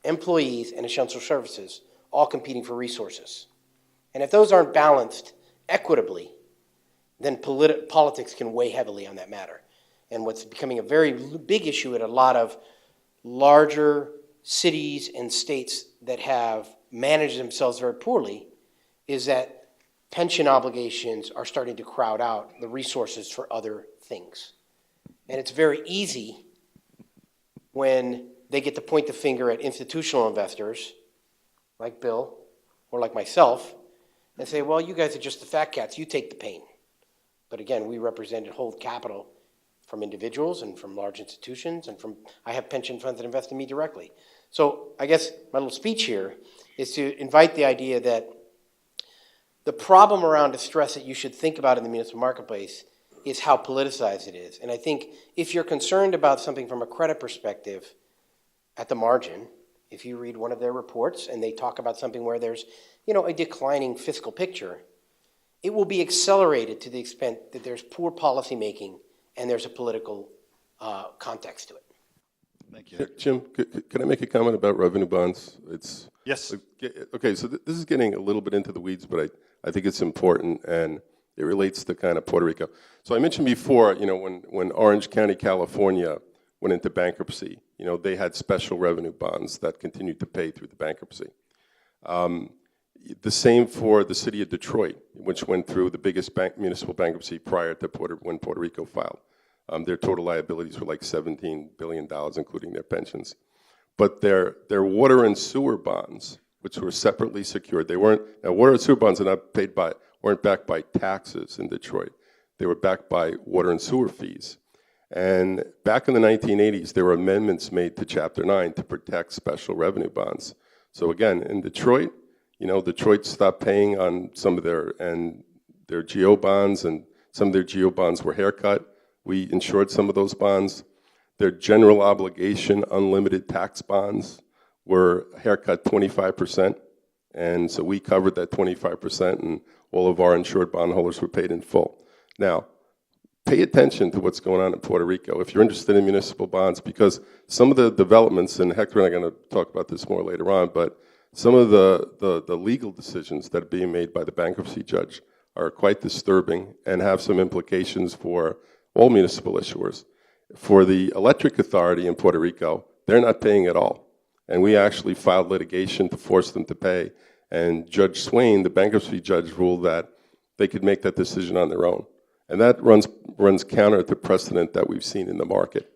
employees, and essential services all competing for resources. And if those aren't balanced equitably, then politics can weigh heavily on that matter. And what's becoming a very big issue at a lot of larger cities and states that have managed themselves very poorly is that pension obligations are starting to crowd out the resources for other things. And it's very easy when they get to point the finger at institutional investors, like Bill, or like myself, and say, well, you guys are just the fat cats, you take the pain. But again, we represent and hold capital from individuals and from large institutions, and I have pension funds that invest in me directly. So I guess my little speech here is to invite the idea that the problem around distress that you should think about in the municipal marketplace is how politicized it is. And I think if you're concerned about something from a credit perspective at the margin, if you read one of their reports and they talk about something where there's, a declining fiscal picture, it will be accelerated to the extent that there's poor policy making and there's a political context to it. Thank you. Jim, can I make a comment about revenue bonds? Yes. Okay, so this is getting a little bit into the weeds, but I think it's important, and it relates to kind of Puerto Rico. So I mentioned before, when Orange County, California went into bankruptcy, they had special revenue bonds that continued to pay through the bankruptcy. The same for the city of Detroit, which went through the biggest municipal bankruptcy prior to when Puerto Rico filed. Their total liabilities were like $17 billion, including their pensions. But their water and sewer bonds, which were separately secured, water and sewer bonds weren't backed by taxes in Detroit. They were backed by water and sewer fees. And back in the 1980s, there were amendments made to Chapter 9 to protect special revenue bonds. So again, in Detroit, Detroit stopped paying on some of their GO bonds, and some of their GO bonds were haircut. We insured some of those bonds. Their general obligation unlimited tax bonds were haircut 25%, and so we covered that 25%, and all of our insured bondholders were paid in full. Now, pay attention to what's going on in Puerto Rico if you're interested in municipal bonds, because some of the developments, and Hector and I are going to talk about this more later on, but some of the legal decisions that are being made by the bankruptcy judge are quite disturbing and have some implications for all municipal issuers. For the electric authority in Puerto Rico, they're not paying at all. And we actually filed litigation to force them to pay. And Judge Swain, the bankruptcy judge, ruled that they could make that decision on their own. And that runs counter to precedent that we've seen in the market.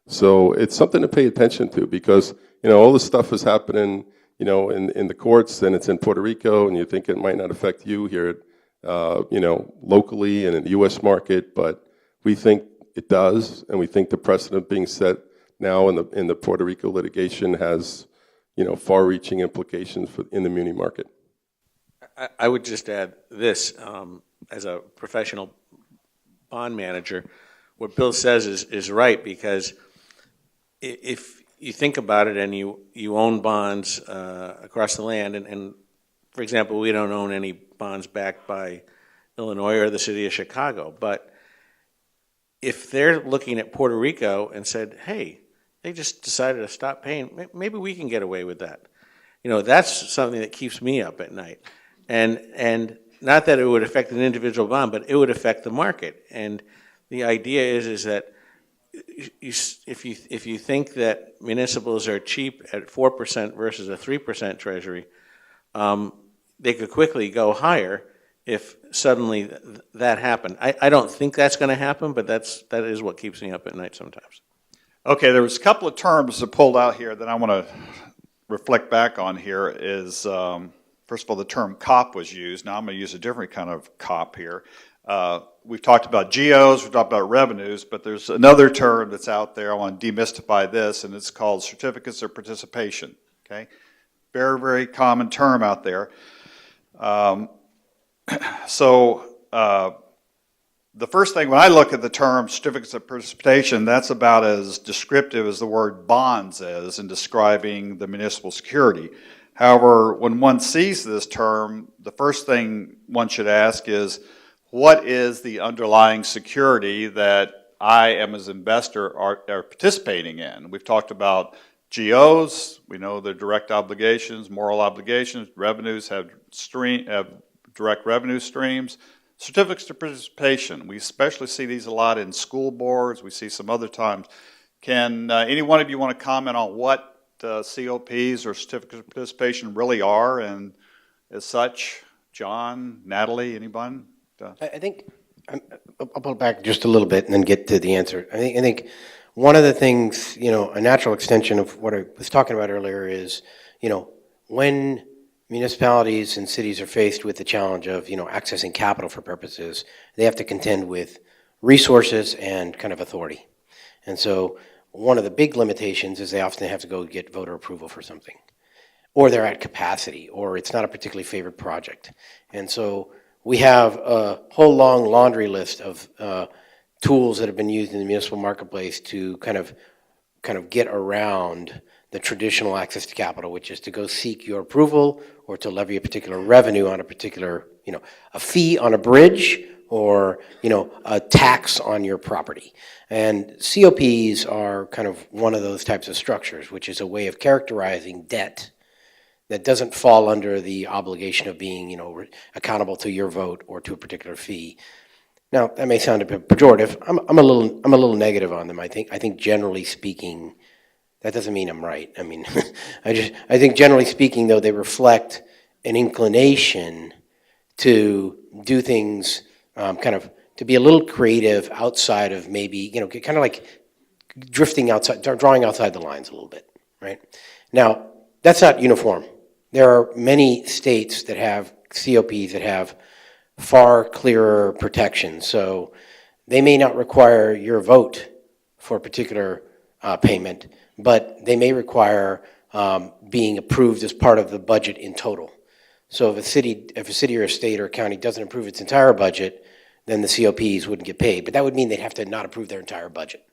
So it's something to pay attention to, because, you know, all this stuff is happening, you know, in the courts, and it's in Puerto Rico, and you think it might not affect you here, you know, locally and in the U.S. market, but we think it does, and we think the precedent being set now in the Puerto Rico litigation has, you know, far-reaching implications in the muni market. I would just add this, as a professional bond manager, what Bill says is right, because if you think about it and you own bonds across the land, and for example, we don't own any bonds backed by Illinois or the city of Chicago, but if they're looking at Puerto Rico and said, hey, they just decided to stop paying, maybe we can get away with that. You know, that's something that keeps me up at night. And not that it would affect an individual bond, but it would affect the market. And the idea is that if you think that municipals are cheap at 4% versus a 3% treasury, they could quickly go higher if suddenly that happened. I don't think that's going to happen, but that is what keeps me up at night sometimes. Okay, there was a couple of terms that pulled out here that I want to reflect back on here is, first of all, the term COP was used. Now I'm going to use a different kind of COP here. We've talked about GOs, we've talked about revenues, but there's another term that's out there. I want to demystify this, and it's called certificates of participation, okay? Very, very common term out there. The first thing, when I look at the term certificates of participation, that's about as descriptive as the word bonds is in describing the municipal security. However, when one sees this term, the first thing one should ask is, what is the underlying security that I am as an investor are participating in? We've talked about GOs, we know they're direct obligations, moral obligations, revenues have direct revenue streams. Certificates of participation, we especially see these a lot in school boards, we see some other times. Can any one of you want to comment on what COPs or certificates of participation really are, and as such, John, Natalie, anyone? I think, I'll pull back just a little bit and then get to the answer. I think one of the things, you know, a natural extension of what I was talking about earlier is, you know, when municipalities and cities are faced with the challenge of, you know, accessing capital for purposes, they have to contend with resources and kind of authority. And so one of the big limitations is they often have to go get voter approval for something, or they're at capacity, or it's not a particularly favored project. And so we have a whole long laundry list of tools that have been used in the municipal marketplace to kind of get around the traditional access to capital, which is to go seek your approval or to levy a particular revenue on a particular, you know, a fee on a bridge or, you know, a tax on your property. And COPs are kind of one of those types of structures, which is a way of characterizing debt that doesn't fall under the obligation of being, you know, accountable to your vote or to a particular fee. Now, that may sound a bit pejorative. I'm a little negative on them. I think generally speaking, that doesn't mean I'm right. I mean, I think generally speaking, though, they reflect an inclination to do things kind of to be a little creative outside of maybe, you know, kind of like drifting outside, drawing outside the lines a little bit, right? Now, that's not uniform. There are many states that have COPs that have far clearer protections. So they may not require your vote for a particular payment, but they may require being approved as part of the budget in total. So if a city or a state or a county doesn't approve its entire budget, then the COPs wouldn't get paid. But that would mean they'd have to not approve their entire budget.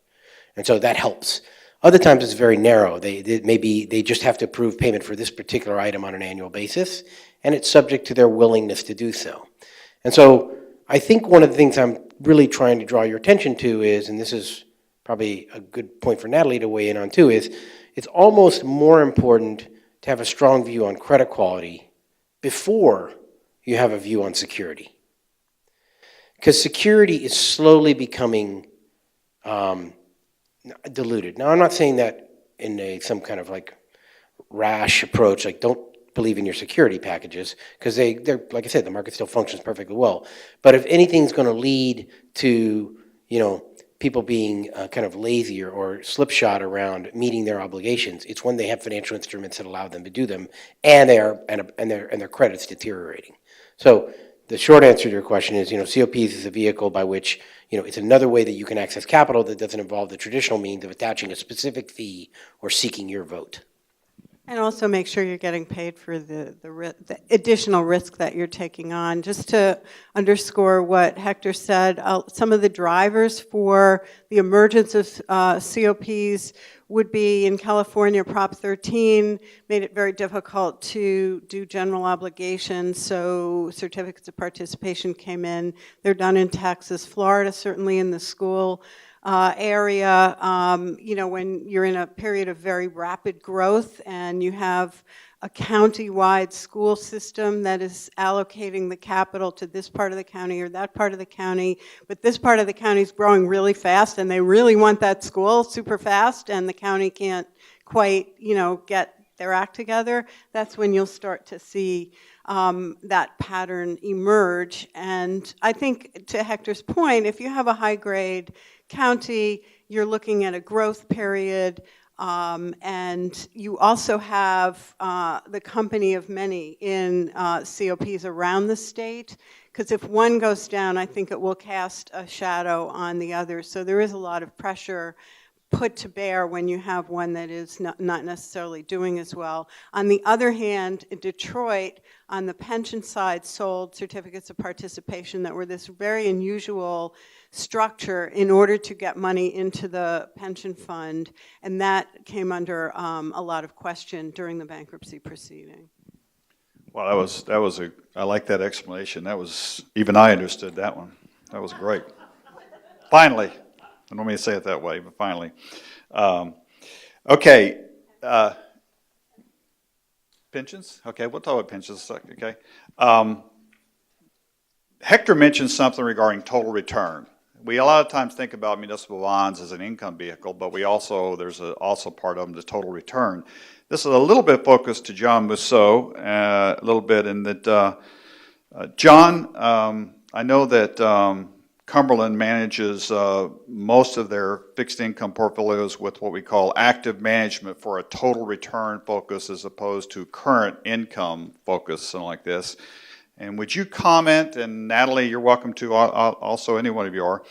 And so that helps. Other times it's very narrow. Maybe they just have to approve payment for this particular item on an annual basis, and it's subject to their willingness to do so. And so I think one of the things I'm really trying to draw your attention to is, and this is probably a good point for Natalie to weigh in on too, is it's almost more important to have a strong view on credit quality before you have a view on security. Because security is slowly becoming diluted. Now, I'm not saying that in some kind of like rash approach, like don't believe in your security packages, because they're, like I said, the market still functions perfectly well. But if anything's going to lead to, people being kind of lazy or slipshod around meeting their obligations, it's when they have financial instruments that allow them to do them, and their credit's deteriorating. So the short answer to your question is, COPs is a vehicle by which, it's another way that you can access capital that doesn't involve the traditional means of attaching a specific fee or seeking your vote. And also make sure you're getting paid for the additional risk that you're taking on. Just to underscore what Hector said, some of the drivers for the emergence of COPs would be in California, Prop 13 made it very difficult to do general obligations, so certificates of participation came in. They're done in Texas, Florida, certainly in the school area, when you're in a period of very rapid growth and you have a county-wide school system that is allocating the capital to this part of the county or that part of the county, but this part of the county is growing really fast and they really want that school super fast and the county can't quite, get their act together, that's when you'll start to see that pattern emerge. And I think to Hector's point, if you have a high-grade county, you're looking at a growth period, and you also have the company of many in COPs around the state, because if one goes down, I think it will cast a shadow on the others. So there is a lot of pressure put to bear when you have one that is not necessarily doing as well. On the other hand, Detroit, on the pension side, sold certificates of participation that were this very unusual structure in order to get money into the pension fund, and that came under a lot of question during the bankruptcy proceeding. Well, I like that explanation. Even I understood that one. That was great. Finally. I don't mean to say it that way, but finally. Okay. Pensions? Okay, we'll talk about pensions in a second, okay? Hector mentioned something regarding total return. We a lot of times think about municipal bonds as an income vehicle, but there's also part of them, the total return. This is a little bit focused to John Mousseau, a little bit in that, John, I know that Cumberland manages most of their fixed income portfolios with what we call active management for a total return focus as opposed to current income focus, something like this. And would you comment, and Natalie, you're welcome to, also any one of you are,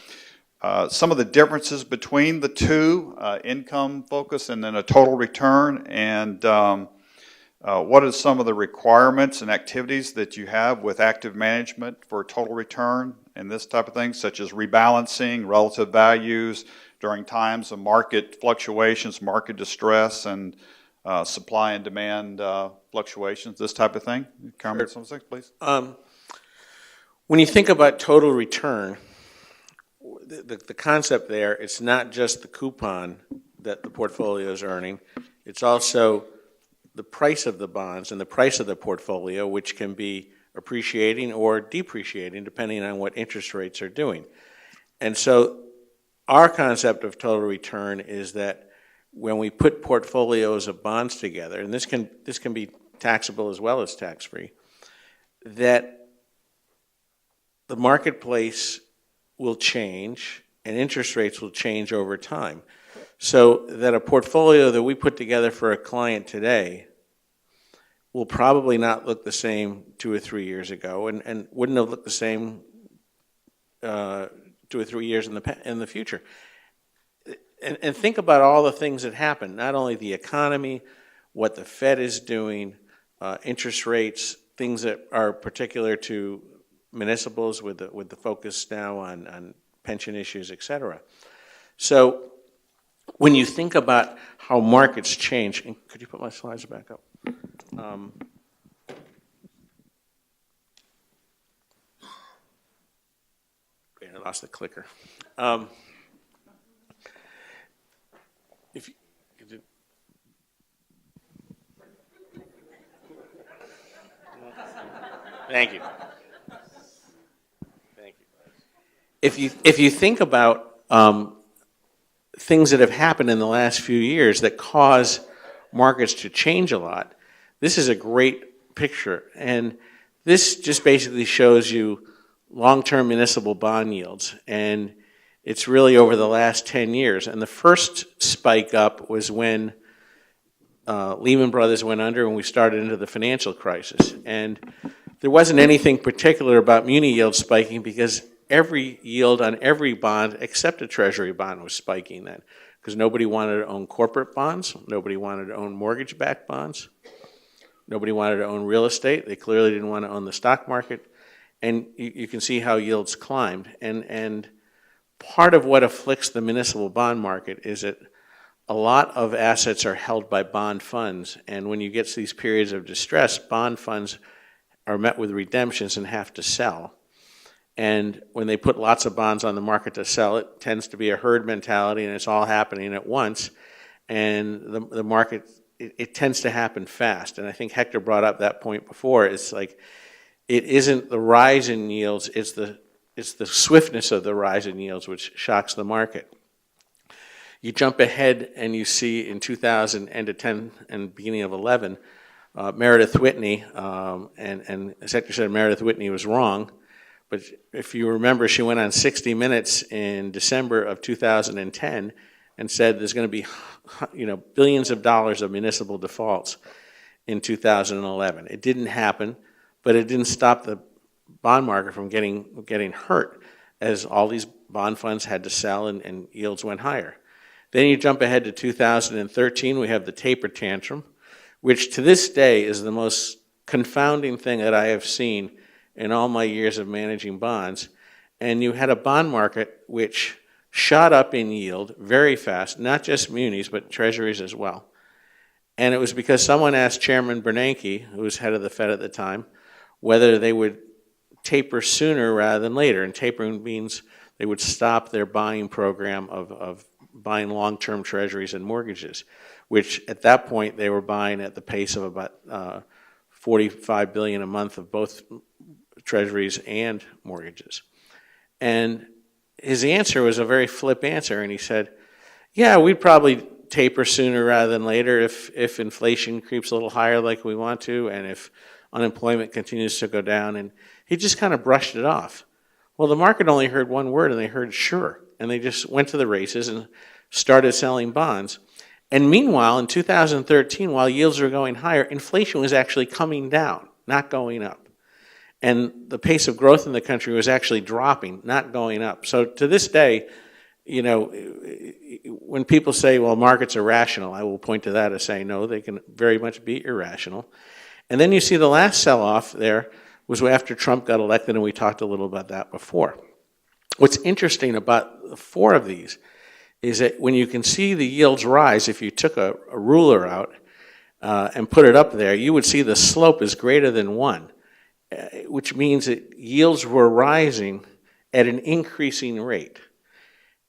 some of the differences between the two, income focus and then a total return, and what are some of the requirements and activities that you have with active management for total return and this type of thing, such as rebalancing, relative values during times of market fluctuations, market distress, and supply and demand fluctuations, this type of thing? Comment on something, please. When you think about total return, the concept there, it's not just the coupon that the portfolio is earning, it's also the price of the bonds and the price of the portfolio, which can be appreciating or depreciating depending on what interest rates are doing. And so our concept of total return is that when we put portfolios of bonds together, and this can be taxable as well as tax-free, that the marketplace will change and interest rates will change over time. So that a portfolio that we put together for a client today will probably not look the same 2 or 3 years ago, and wouldn't have looked the same 2 or 3 years in the future. And think about all the things that happen, not only the economy, what the Fed is doing, interest rates, things that are particular to municipals with the focus now on pension issues, et cetera. So when you think about how markets change, and could you put my slides back up? I lost the clicker. If you, thank you. Thank you. If you think about things that have happened in the last few years that cause markets to change a lot, this is a great picture. And this just basically shows you long-term municipal bond yields. And it's really over the last 10 years. And the first spike up was when Lehman Brothers went under and we started into the financial crisis. And there wasn't anything particular about muni yields spiking because every yield on every bond except a treasury bond was spiking then, because nobody wanted to own corporate bonds, nobody wanted to own mortgage-backed bonds, nobody wanted to own real estate, they clearly didn't want to own the stock market, and you can see how yields climbed. And part of what afflicts the municipal bond market is that a lot of assets are held by bond funds, and when you get to these periods of distress, bond funds are met with redemptions and have to sell. And when they put lots of bonds on the market to sell, it tends to be a herd mentality and it's all happening at once. And the market, it tends to happen fast. And I think Hector brought up that point before. It's like, it isn't the rise in yields, it's the swiftness of the rise in yields which shocks the market. You jump ahead and you see in 2000, end of 10 and beginning of 11, Meredith Whitney, and as Hector said, Meredith Whitney was wrong. But if you remember, she went on 60 Minutes in December of 2010 and said there's going to be, billions of dollars of municipal defaults in 2011. It didn't happen, but it didn't stop the bond market from getting hurt as all these bond funds had to sell and yields went higher. Then you jump ahead to 2013, we have the taper tantrum, which to this day is the most confounding thing that I have seen in all my years of managing bonds. And you had a bond market which shot up in yield very fast, not just munis, but treasuries as well. And it was because someone asked Chairman Bernanke, who was head of the Fed at the time, whether they would taper sooner rather than later. And tapering means they would stop their buying program of buying long-term treasuries and mortgages, which at that point they were buying at the pace of about $45 billion a month of both treasuries and mortgages. And his answer was a very flip answer, and he said, yeah, we'd probably taper sooner rather than later if inflation creeps a little higher like we want to, and if unemployment continues to go down. And he just kind of brushed it off. Well, the market only heard one word, and they heard sure, and they just went to the races and started selling bonds. And meanwhile, in 2013, while yields were going higher, inflation was actually coming down, not going up. And the pace of growth in the country was actually dropping, not going up. So to this day, when people say, well, markets are rational, I will point to that as saying, no, they can very much be irrational. And then you see the last sell-off there was after Trump got elected, and we talked a little about that before. What's interesting about the four of these is that when you can see the yields rise, if you took a ruler out and put it up there, you would see the slope is greater than 1. Which means that yields were rising at an increasing rate.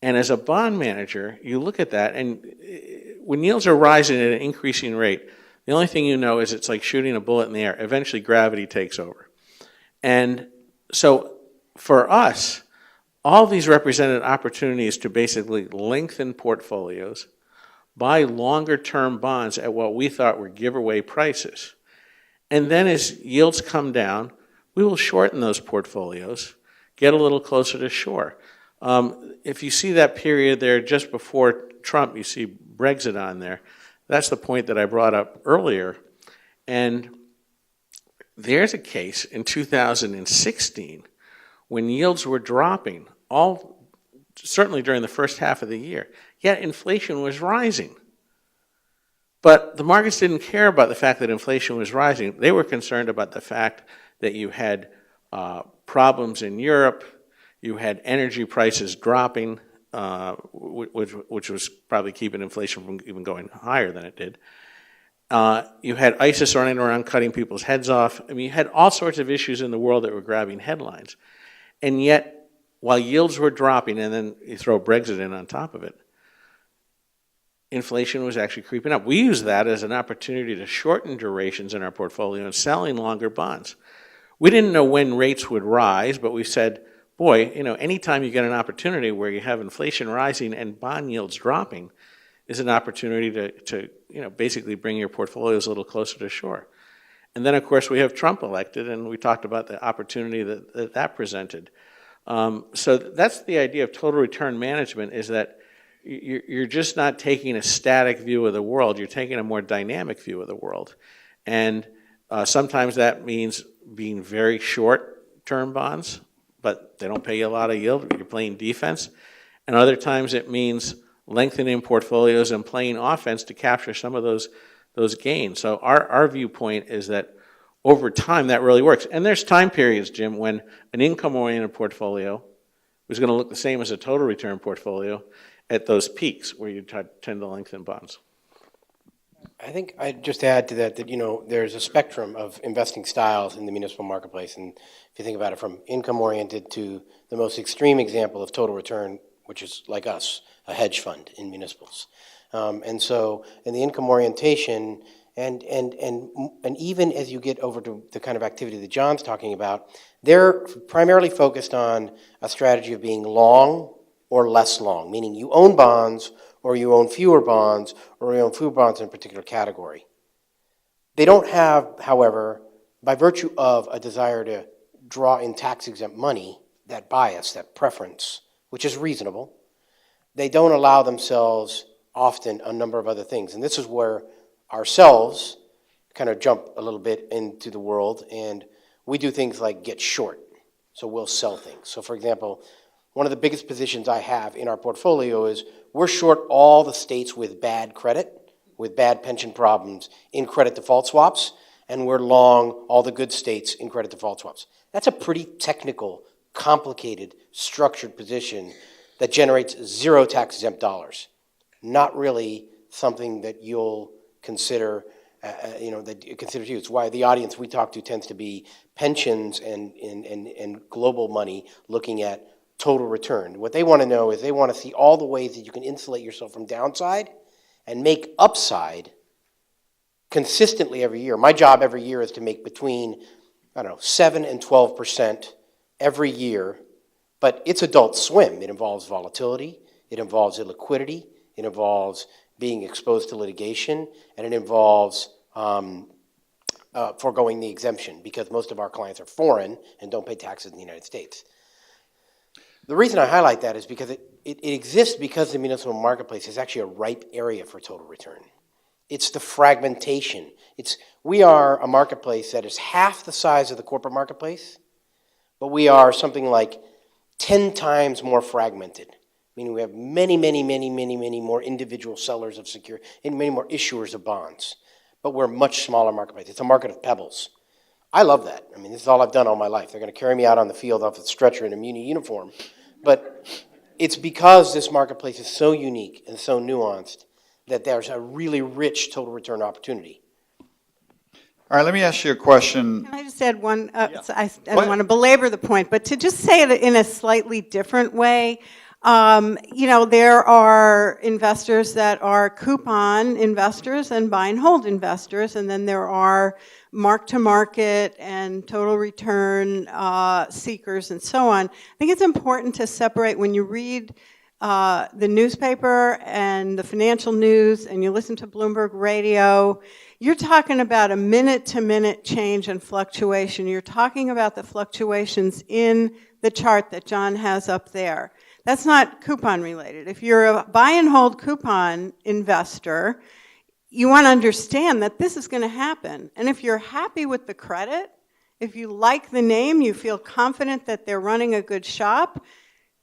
And as a bond manager, you look at that, and when yields are rising at an increasing rate, the only thing you know is it's like shooting a bullet in the air. Eventually, gravity takes over. And so for us, all these represented opportunities to basically lengthen portfolios, buy longer-term bonds at what we thought were giveaway prices. And then as yields come down, we will shorten those portfolios, get a little closer to shore. If you see that period there just before Trump, you see Brexit on there. That's the point that I brought up earlier. And there's a case in 2016 when yields were dropping, certainly during the first half of the year, yet inflation was rising. But the markets didn't care about the fact that inflation was rising. They were concerned about the fact that you had problems in Europe, you had energy prices dropping, which was probably keeping inflation from even going higher than it did. You had ISIS running around cutting people's heads off. I mean, you had all sorts of issues in the world that were grabbing headlines. And yet, while yields were dropping, and then you throw Brexit in on top of it, inflation was actually creeping up. We used that as an opportunity to shorten durations in our portfolio and selling longer bonds. We didn't know when rates would rise, but we said, boy, anytime you get an opportunity where you have inflation rising and bond yields dropping is an opportunity to basically bring your portfolios a little closer to shore. And then, of course, we have Trump elected, and we talked about the opportunity that presented. So that's the idea of total return management, is that you're just not taking a static view of the world, you're taking a more dynamic view of the world. And sometimes that means being very short-term bonds, but they don't pay you a lot of yield, you're playing defense. And other times it means lengthening portfolios and playing offense to capture some of those gains. So our viewpoint is that over time that really works. And there's time periods, Jim, when an income-oriented portfolio is going to look the same as a total return portfolio at those peaks where you tend to lengthen bonds. I think I'd just add to that there's a spectrum of investing styles in the municipal marketplace. And if you think about it, from income-oriented to the most extreme example of total return, which is like us, a hedge fund in municipals. And so in the income orientation, and even as you get over to the kind of activity that John's talking about, they're primarily focused on a strategy of being long or less long, meaning you own bonds or you own fewer bonds or you own fewer bonds in a particular category. They don't have, however, by virtue of a desire to draw in tax-exempt money, that bias, that preference, which is reasonable, they don't allow themselves often a number of other things. And this is where ourselves kind of jump a little bit into the world, and we do things like get short. So we'll sell things. So for example, one of the biggest positions I have in our portfolio is we're short all the states with bad credit, with bad pension problems in credit default swaps, and we're long all the good states in credit default swaps. That's a pretty technical, complicated, structured position that generates zero tax-exempt dollars. Not really something that you'll consider, that you consider to. It's why the audience we talk to tends to be pensions and global money looking at total return. What they want to know is they want to see all the ways that you can insulate yourself from downside and make upside consistently every year. My job every year is to make between, 7 and 12% every year, but it's adult swim. It involves volatility, it involves illiquidity, it involves being exposed to litigation, and it involves foregoing the exemption because most of our clients are foreign and don't pay taxes in the United States. The reason I highlight that is because it exists because the municipal marketplace is actually a ripe area for total return. It's the fragmentation. We are a marketplace that is half the size of the corporate marketplace, but we are something like 10 times more fragmented, meaning we have many more individual sellers of security and many more issuers of bonds, but we're a much smaller marketplace. It's a market of pebbles. I love that. I mean, this is all I've done all my life. They're going to carry me out on the field off a stretcher in a muni uniform. But it's because this marketplace is so unique and so nuanced that there's a really rich total return opportunity. All right, let me ask you a question. Can I just add one? I don't want to belabor the point, but to just say it in a slightly different way, there are investors that are coupon investors and buy and hold investors, and then there are mark-to-market and total return seekers and so on. I think it's important to separate when you read the newspaper and the financial news and you listen to Bloomberg radio, you're talking about a minute-to-minute change and fluctuation. You're talking about the fluctuations in the chart that John has up there. That's not coupon related. If you're a buy and hold coupon investor, you want to understand that this is going to happen. And if you're happy with the credit, if you like the name, you feel confident that they're running a good shop,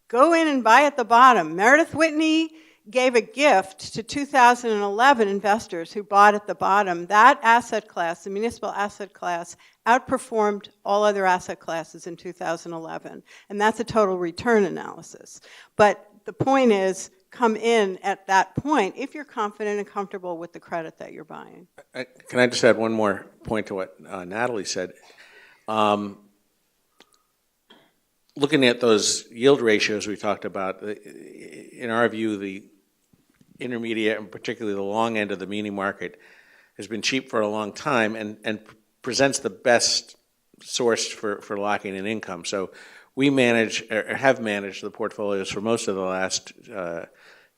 go in and buy at the bottom. Meredith Whitney gave a gift to 2011 investors who bought at the bottom. That asset class, the municipal asset class, outperformed all other asset classes in 2011. And that's a total return analysis. But the point is, come in at that point if you're confident and comfortable with the credit that you're buying. Can I just add one more point to what Natalie said? looking at those yield ratios we talked about, in our view, the intermediate and particularly the long end of the muni market has been cheap for a long time and presents the best source for locking in income. So we manage, or have managed the portfolios for most of the last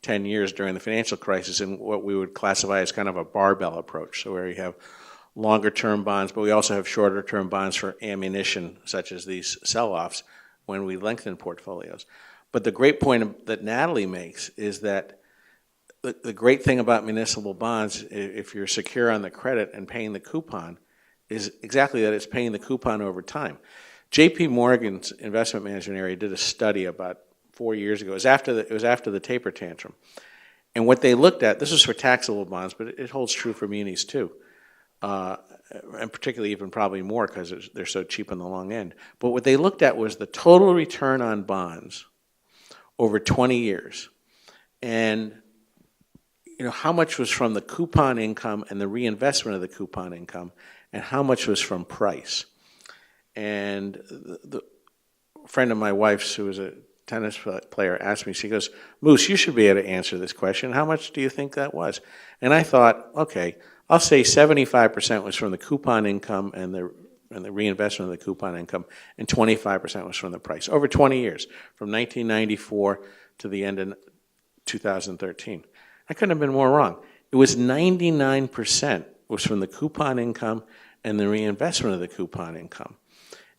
10 years during the financial crisis in what we would classify as kind of a barbell approach. So where you have longer term bonds, but we also have shorter term bonds for ammunition, such as these sell-offs, when we lengthen portfolios. But the great point that Natalie makes is that the great thing about municipal bonds, if you're secure on the credit and paying the coupon, is exactly that. It's paying the coupon over time. JP Morgan's investment management area did a study about 4 years ago. It was after the taper tantrum. And what they looked at, this was for taxable bonds, but it holds true for munis too. And particularly even probably more because they're so cheap on the long end. But what they looked at was the total return on bonds over 20 years. And how much was from the coupon income and the reinvestment of the coupon income, and how much was from price. And the friend of my wife's, who was a tennis player, asked me, she goes, "Moose, you should be able to answer this question. How much do you think that was?" And I thought, okay, I'll say 75% was from the coupon income and the reinvestment of the coupon income, and 25% was from the price over 20 years, from 1994 to the end of 2013. I couldn't have been more wrong. It was 99% was from the coupon income and the reinvestment of the coupon income.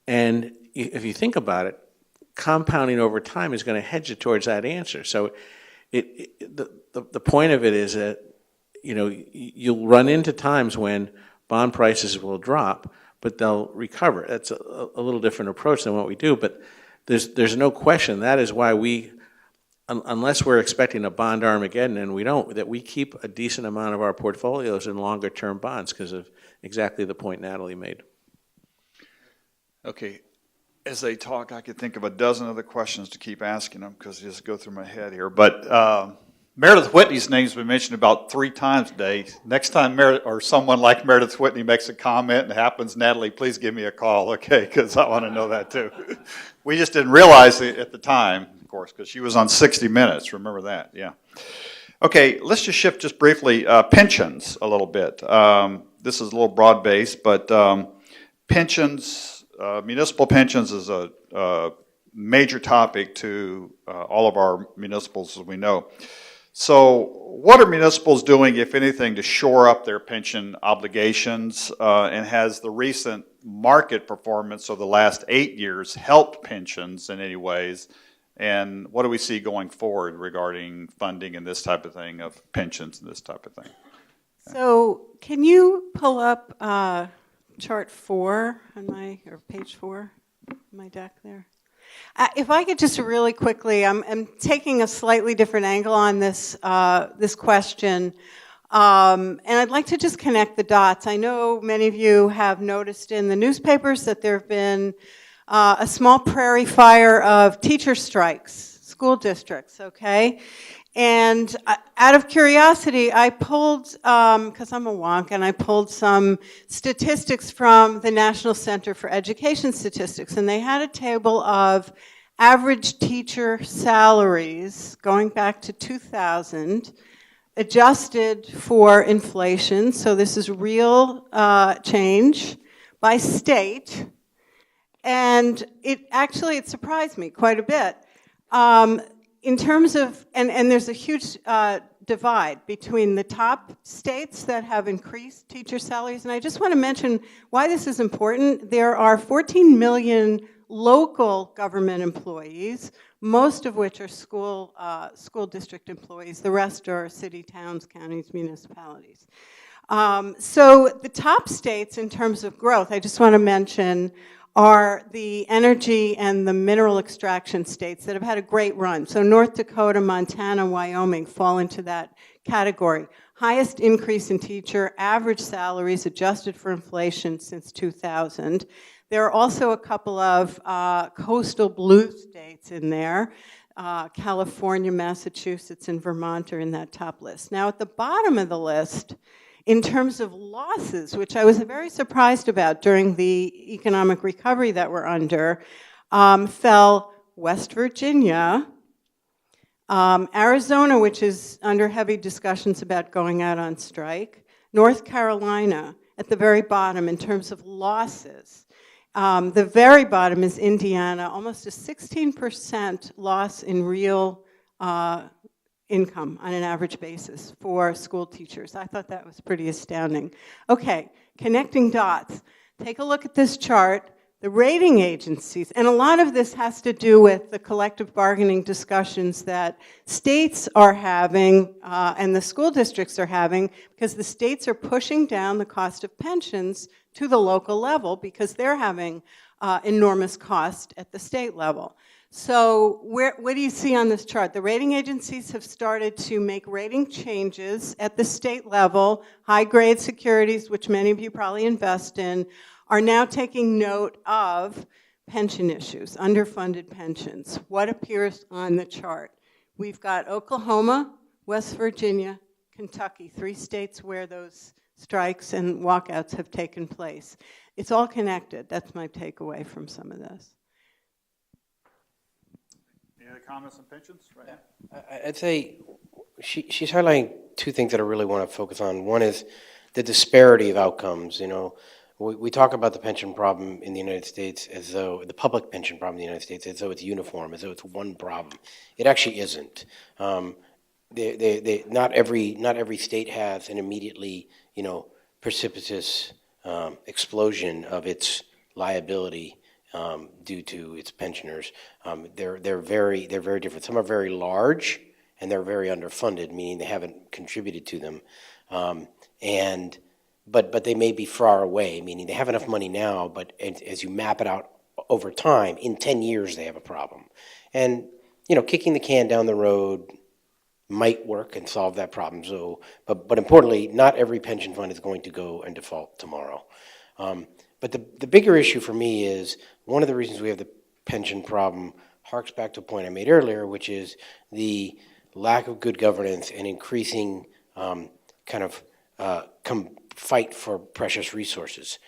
And if you think about it, compounding over time is going to hedge it towards that answer. So the point of it is that you'll run into times when bond prices will drop, but they'll recover. That's a little different approach than what we do, but there's no question that is why we, unless we're expecting a bond Armageddon, and we don't, that we keep a decent amount of our portfolios in longer term bonds because of exactly the point Natalie made. Okay, as they talk, I could think of a dozen other questions to keep asking them because they just go through my head here. But Meredith Whitney's name's been mentioned about 3 times today. Next time Meredith, or someone like Meredith Whitney makes a comment and it happens, Natalie, please give me a call, okay? Because I want to know that too. We just didn't realize it at the time, of course, because she was on 60 Minutes. Remember that? Yeah. Okay, let's just shift just briefly pensions a little bit. This is a little broad-based, but pensions, municipal pensions is a major topic to all of our municipals, as we know. So what are municipals doing, if anything, to shore up their pension obligations? And has the recent market performance of the last 8 years helped pensions in any ways? And what do we see going forward regarding funding and this type of thing of pensions and this type of thing? So can you pull up chart 4 on or page 4 on my deck there? If I could just really quickly, I'm taking a slightly different angle on this this question, and I'd like to just connect the dots. I know many of you have noticed in the newspapers that there have been a small prairie fire of teacher strikes, school districts, okay? And out of curiosity, I pulled, because I'm a wonk, and I pulled some statistics from the National Center for Education Statistics, and they had a table of average teacher salaries going back to 2000, adjusted for inflation, so this is real change by state, and it surprised me quite a bit. In terms of, and there's a huge divide between the top states that have increased teacher salaries, and I just want to mention why this is important. There are 14 million local government employees, most of which are school district employees. The rest are city, towns, counties, municipalities. So the top states in terms of growth, I just want to mention, are the energy and the mineral extraction states that have had a great run. So North Dakota, Montana, Wyoming fall into that category. Highest increase in teacher average salaries adjusted for inflation since 2000. There are also a couple of coastal blue states in there. California, Massachusetts, and Vermont are in that top list. Now at the bottom of the list, in terms of losses, which I was very surprised about during the economic recovery that we're under, fell West Virginia, Arizona, which is under heavy discussions about going out on strike, North Carolina at the very bottom in terms of losses. The very bottom is Indiana, almost a 16% loss in real income on an average basis for school teachers. I thought that was pretty astounding. Okay, connecting dots. Take a look at this chart. The rating agencies, and a lot of this has to do with the collective bargaining discussions that states are having and the school districts are having, because the states are pushing down the cost of pensions to the local level because they're having enormous cost at the state level. So what do you see on this chart? The rating agencies have started to make rating changes at the state level. High-grade securities, which many of you probably invest in, are now taking note of pension issues, underfunded pensions. What appears on the chart? We've got Oklahoma, West Virginia, Kentucky, 3 states where those strikes and walkouts have taken place. It's all connected. That's my takeaway from some of this. Any other comments on pensions? Right. I'd say she's highlighting 2 things that I really want to focus on. One is the disparity of outcomes. You know, we talk about the pension problem in the United States as though, the public pension problem in the United States, as though it's uniform, as though it's one problem. It actually isn't. Not every state has an immediately, precipitous explosion of its liability due to its pensioners. They're very different. Some are very large and they're very underfunded, meaning they haven't contributed to them. But they may be far away, meaning they have enough money now, but as you map it out over time, in 10 years they have a problem. And, kicking the can down the road might work and solve that problem. So, but importantly, not every pension fund is going to go and default tomorrow. But the bigger issue for me is one of the reasons we have the pension problem harks back to a point I made earlier, which is the lack of good governance and increasing fight for precious resources.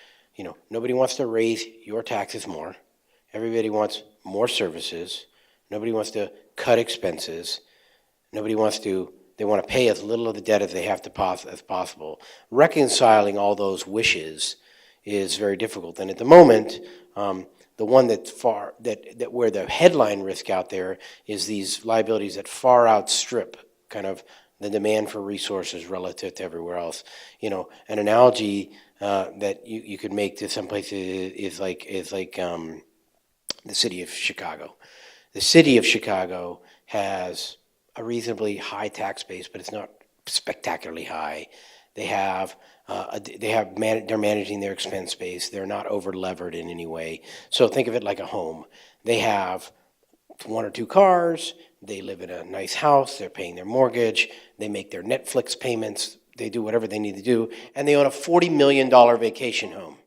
Nobody wants to raise your taxes more. Everybody wants more services. Nobody wants to cut expenses. Nobody wants to, they want to pay as little of the debt as they have to as possible. Reconciling all those wishes is very difficult. And at the moment, the one that where the headline risk out there is these liabilities that far outstrip kind of the demand for resources relative to everywhere else. An analogy that you could make to some places is like the city of Chicago. The city of Chicago has a reasonably high tax base, but it's not spectacularly high. They're managing their expense base. They're not over levered in any way. So think of it like a home. They have 1 or 2 cars. They live in a nice house. They're paying their mortgage. They make their Netflix payments. They do whatever they need to do, and they own a $40 million vacation home.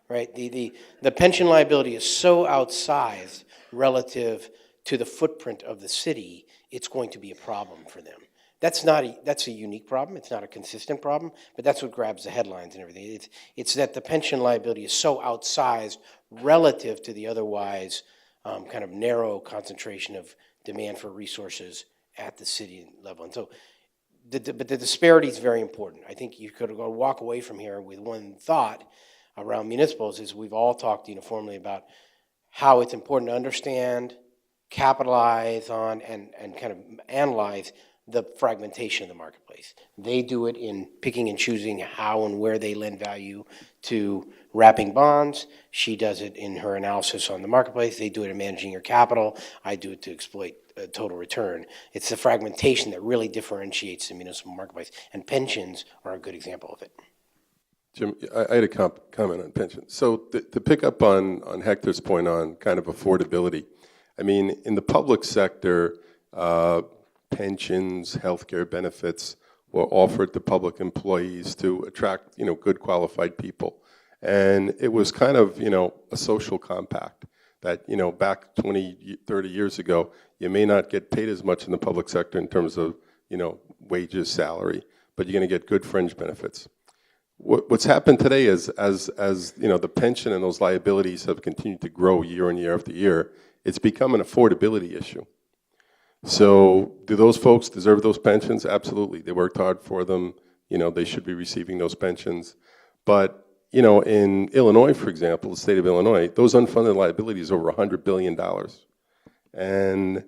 Right? The pension liability is so outsized relative to the footprint of the city, it's going to be a problem for them. That's a unique problem. It's not a consistent problem, but that's what grabs the headlines and everything. It's that the pension liability is so outsized relative to the otherwise kind of narrow concentration of demand for resources at the city level. And so, but the disparity is very important. I think you could walk away from here with one thought around municipals is we've all talked uniformly about how it's important to understand, capitalize on, and kind of analyze the fragmentation of the marketplace. They do it in picking and choosing how and where they lend value to wrapping bonds. She does it in her analysis on the marketplace. They do it in managing your capital. I do it to exploit total return. It's the fragmentation that really differentiates the municipal marketplace, and pensions are a good example of it. Jim, I had a comment on pensions. So to pick up on Hector's point on kind of affordability, I mean, in the public sector, pensions, healthcare benefits were offered to public employees to attract, good qualified people. And it was kind of, a social compact that, back 20, 30 years ago, you may not get paid as much in the public sector in terms of, wages, salary, but you're going to get good fringe benefits. what's happened today is, as you know, the pension and those liabilities have continued to grow year on year after year, it's become an affordability issue. So do those folks deserve those pensions? Absolutely. They worked hard for them. You know, they should be receiving those pensions. But, you know, in Illinois, for example, the state of Illinois, those unfunded liabilities are over $100 billion. And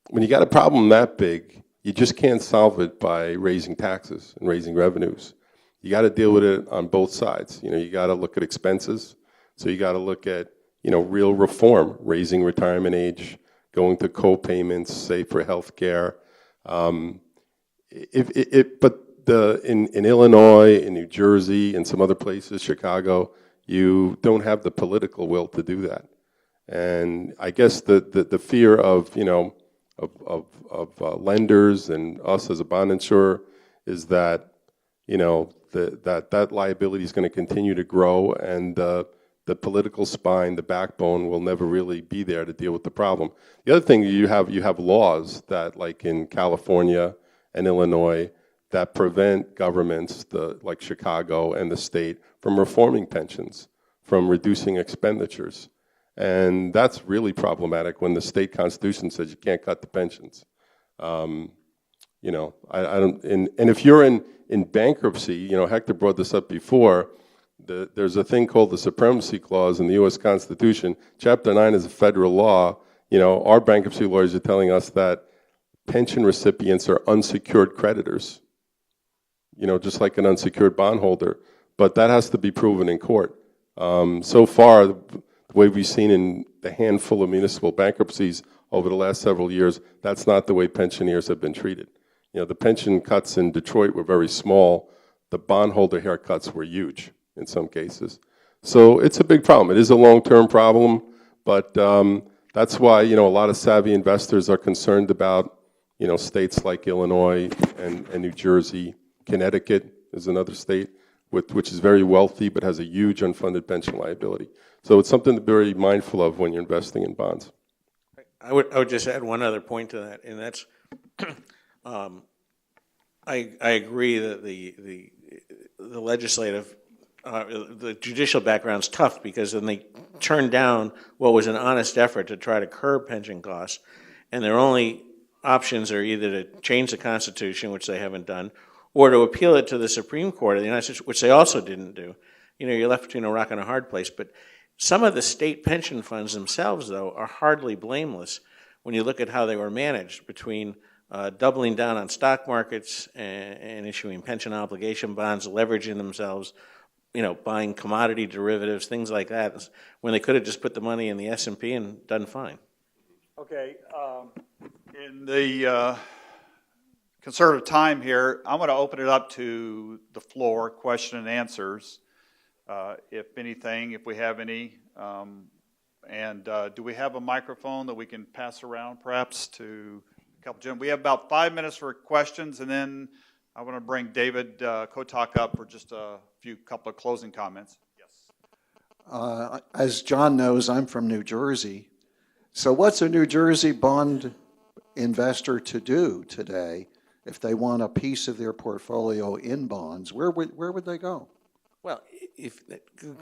when you got a problem that big, you just can't solve it by raising taxes and raising revenues. You got to deal with it on both sides. You know, you got to look at expenses. So you got to look at, you know, real reform, raising retirement age, going to co-payments, say for health care. In Illinois, in New Jersey, and some other places, Chicago, you don't have the political will to do that. And I guess the fear of, you know, of lenders and us as a bond insurer is that, you know, that liability is going to continue to grow, and the political spine, the backbone, will never really be there to deal with the problem. The other thing, you have laws that, like in California and Illinois, that prevent governments, like Chicago and the state, from reforming pensions, from reducing expenditures. And that's really problematic when the state constitution says you can't cut the pensions. You know, I don't, and if you're in bankruptcy, you know, Hector brought this up before, there's a thing called the Supremacy Clause in the U.S. Constitution. Chapter 9 is a federal law. You know, our bankruptcy lawyers are telling us that pension recipients are unsecured creditors, you know, just like an unsecured bondholder. But that has to be proven in court. So far, the way we've seen in the handful of municipal bankruptcies over the last several years, that's not the way pensioners have been treated. You know, the pension cuts in Detroit were very small. The bondholder haircuts were huge in some cases. So it's a big problem. It is a long-term problem, but that's why, you know, a lot of savvy investors are concerned about, you know, states like Illinois and New Jersey. Connecticut is another state which is very wealthy but has a huge unfunded pension liability. So it's something to be very mindful of when you're investing in bonds. I would just add one other point to that, and that's I agree that the legislative, the judicial background's tough, because then they turned down what was an honest effort to try to curb pension costs, and their only options are either to change the Constitution, which they haven't done, or to appeal it to the Supreme Court of the United States, which they also didn't do. You know, you're left between a rock and a hard place. But some of the state pension funds themselves, though, are hardly blameless when you look at how they were managed, between doubling down on stock markets and issuing pension obligation bonds, leveraging themselves, you know, buying commodity derivatives, things like that, when they could have just put the money in the S&P and done fine. Okay, in the conservative time here, I'm going to open it up to the floor, question and answers, if anything, if we have any. And do we have a microphone that we can pass around, perhaps, to a couple gentlemen? We have about 5 minutes for questions, and then I want to bring David Kotak up for just a couple of closing comments. Yes. As John knows, I'm from New Jersey. So what's a New Jersey bond investor to do today if they want a piece of their portfolio in bonds? Where would they go? Well,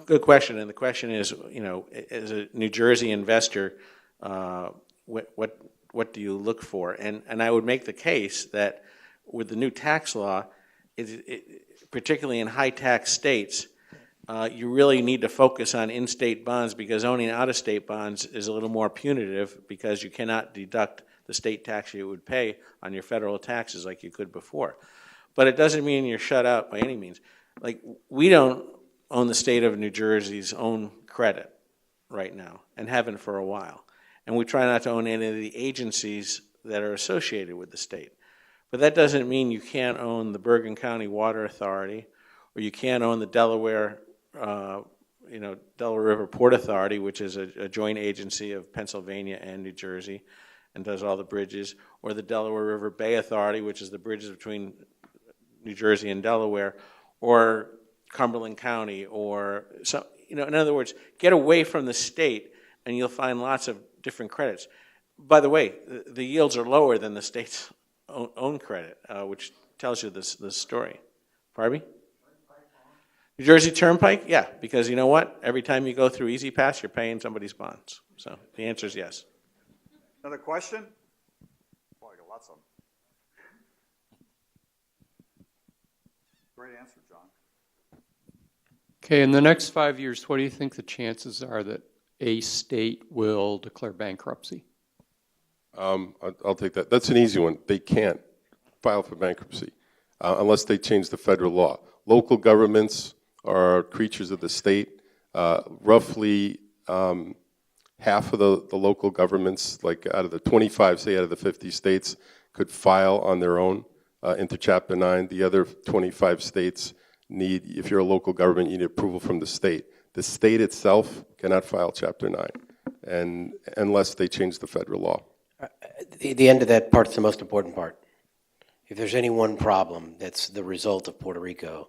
good question, and the question is, you know, as a New Jersey investor, what do you look for? And I would make the case that with the new tax law, particularly in high-tax states, you really need to focus on in-state bonds, because owning out-of-state bonds is a little more punitive, because you cannot deduct the state tax you would pay on your federal taxes like you could before. But it doesn't mean you're shut out by any means. Like, we don't own the state of New Jersey's own credit right now, and haven't for a while. And we try not to own any of the agencies that are associated with the state. But that doesn't mean you can't own the Bergen County Water Authority, or you can't own the Delaware River Port Authority, which is a joint agency of Pennsylvania and New Jersey, and does all the bridges, or the Delaware River Bay Authority, which is the bridges between New Jersey and Delaware, or Cumberland County, or so, you know, in other words, get away from the state, and you'll find lots of different credits. By the way, the yields are lower than the state's own credit, which tells you this story. Pardon me? New Jersey Turnpike, yeah, because you know what? Every time you go through Easy Pass, you're paying somebody's bonds. So the answer is yes. Another question? Boy, I got lots of them. Great answer, John. Okay, in the next 5 years, what do you think the chances are that a state will declare bankruptcy? I'll take that. That's an easy one. They can't file for bankruptcy unless they change the federal law. Local governments are creatures of the state. Roughly half of the local governments, like out of the 25, say out of the 50 states, could file on their own into Chapter 9. The other 25 states need, if you're a local government, you need approval from the state. The state itself cannot file Chapter 9 and unless they change the federal law. The end of that part's the most important part. If there's any one problem that's the result of Puerto Rico,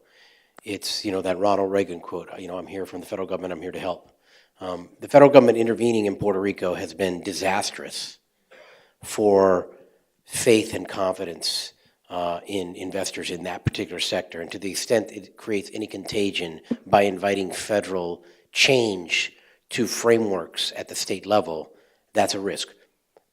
it's, that Ronald Reagan quote, I'm here from the federal government, I'm here to help. The federal government intervening in Puerto Rico has been disastrous for faith and confidence in investors in that particular sector. And to the extent it creates any contagion by inviting federal change to frameworks at the state level, that's a risk.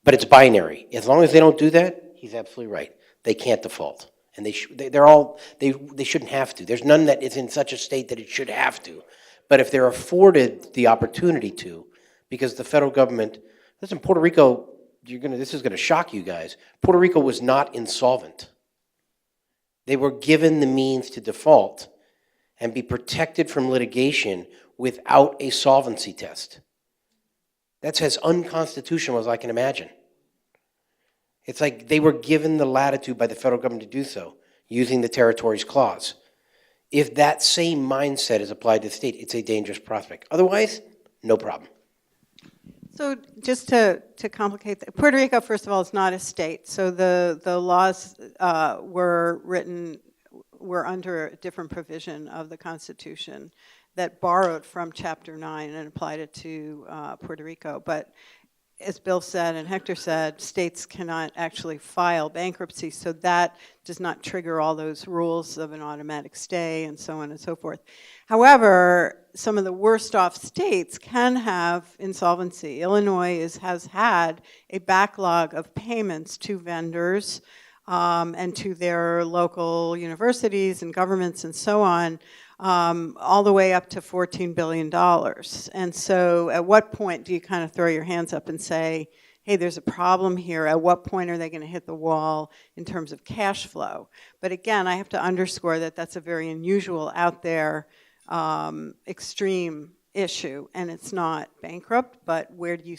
But it's binary. As long as they don't do that, he's absolutely right. They can't default. And they shouldn't have to. There's none that is in such a state that it should have to. But if they're afforded the opportunity to, because the federal government, listen, Puerto Rico, this is gonna shock you guys. Puerto Rico was not insolvent. They were given the means to default and be protected from litigation without a solvency test. That's as unconstitutional as I can imagine. It's like they were given the latitude by the federal government to do so, using the territories clause. If that same mindset is applied to the state, it's a dangerous prospect. Otherwise, no problem. So just to complicate that, Puerto Rico, first of all, is not a state. So the laws were under a different provision of the Constitution that borrowed from Chapter 9 and applied it to Puerto Rico. But as Bill said and Hector said, states cannot actually file bankruptcy, so that does not trigger all those rules of an automatic stay and so on and so forth. However, some of the worst off states can have insolvency. Illinois has had a backlog of payments to vendors and to their local universities and governments and so on, all the way up to $14 billion. And so at what point do you kind of throw your hands up and say, hey, there's a problem here? At what point are they going to hit the wall in terms of cash flow? But again, I have to underscore that that's a very unusual out there extreme issue, and it's not bankrupt, but where do you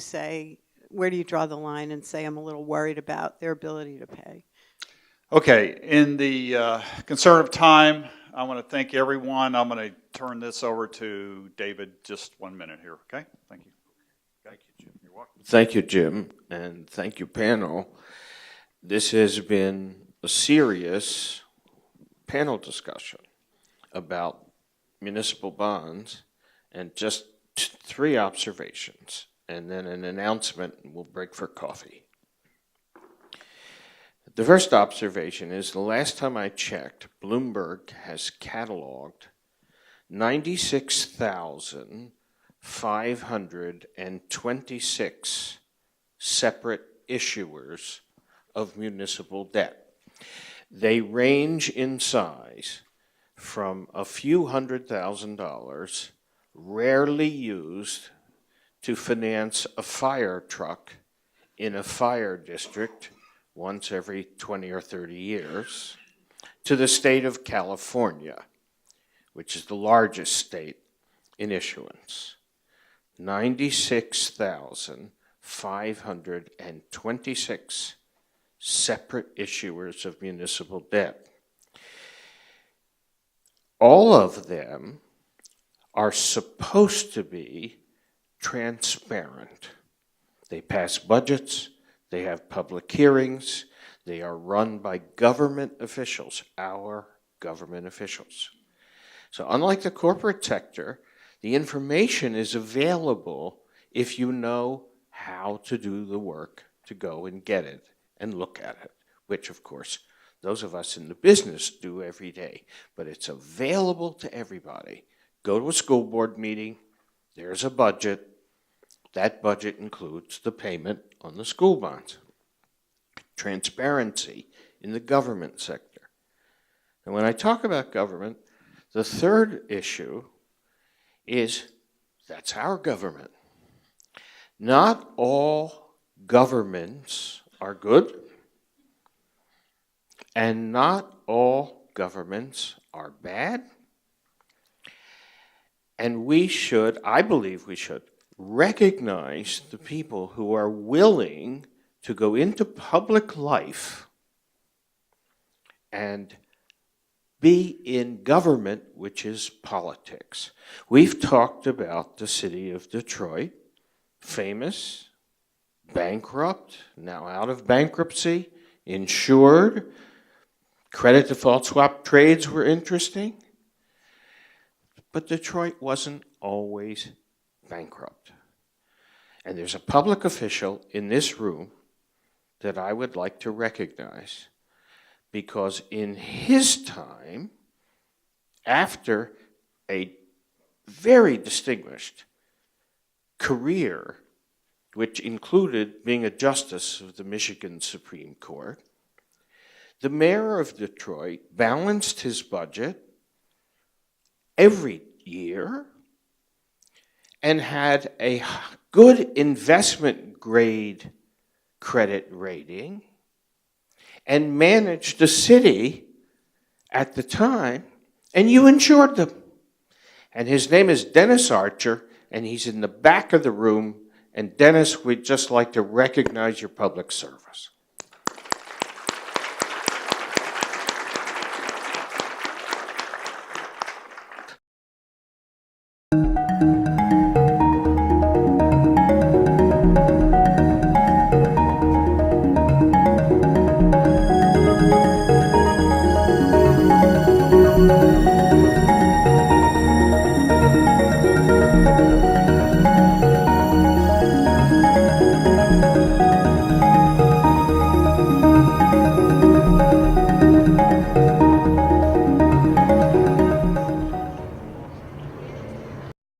draw the line and say I'm a little worried about their ability to pay? Okay, in the concern of time, I want to thank everyone. I'm going to turn this over to David just 1 minute here, okay? Thank you. Thank you, Jim. You're welcome. Thank you, Jim, and thank you, panel. This has been a serious panel discussion about municipal bonds, and just 3 observations, and then an announcement, and we'll break for coffee. The first observation is the last time I checked, Bloomberg has cataloged 96,526 separate issuers of municipal debt. They range in size from a few $100,000, rarely used to finance a fire truck in a fire district once every 20 or 30 years, to the state of California, which is the largest state in issuance. 96,526 separate issuers of municipal debt. All of them are supposed to be transparent. They pass budgets, they have public hearings, they are run by government officials, our government officials. So unlike the corporate sector, the information is available if you know how to do the work to go and get it and look at it, which of course those of us in the business do every day, but it's available to everybody. Go to a school board meeting, there's a budget. That budget includes the payment on the school bonds. Transparency in the government sector. And when I talk about government, the third issue is that's our government. Not all governments are good, and not all governments are bad. And we should, I believe we should, recognize the people who are willing to go into public life and be in government, which is politics. We've talked about the city of Detroit, famous, bankrupt, now out of bankruptcy, insured, credit default swap trades were interesting, but Detroit wasn't always bankrupt. And there's a public official in this room that I would like to recognize, because in his time, after a very distinguished career, which included being a justice of the Michigan Supreme Court, the mayor of Detroit balanced his budget every year and had a good investment grade credit rating and managed the city at the time, and you insured them. And his name is Dennis Archer, and he's in the back of the room. And Dennis, we'd just like to recognize your public service.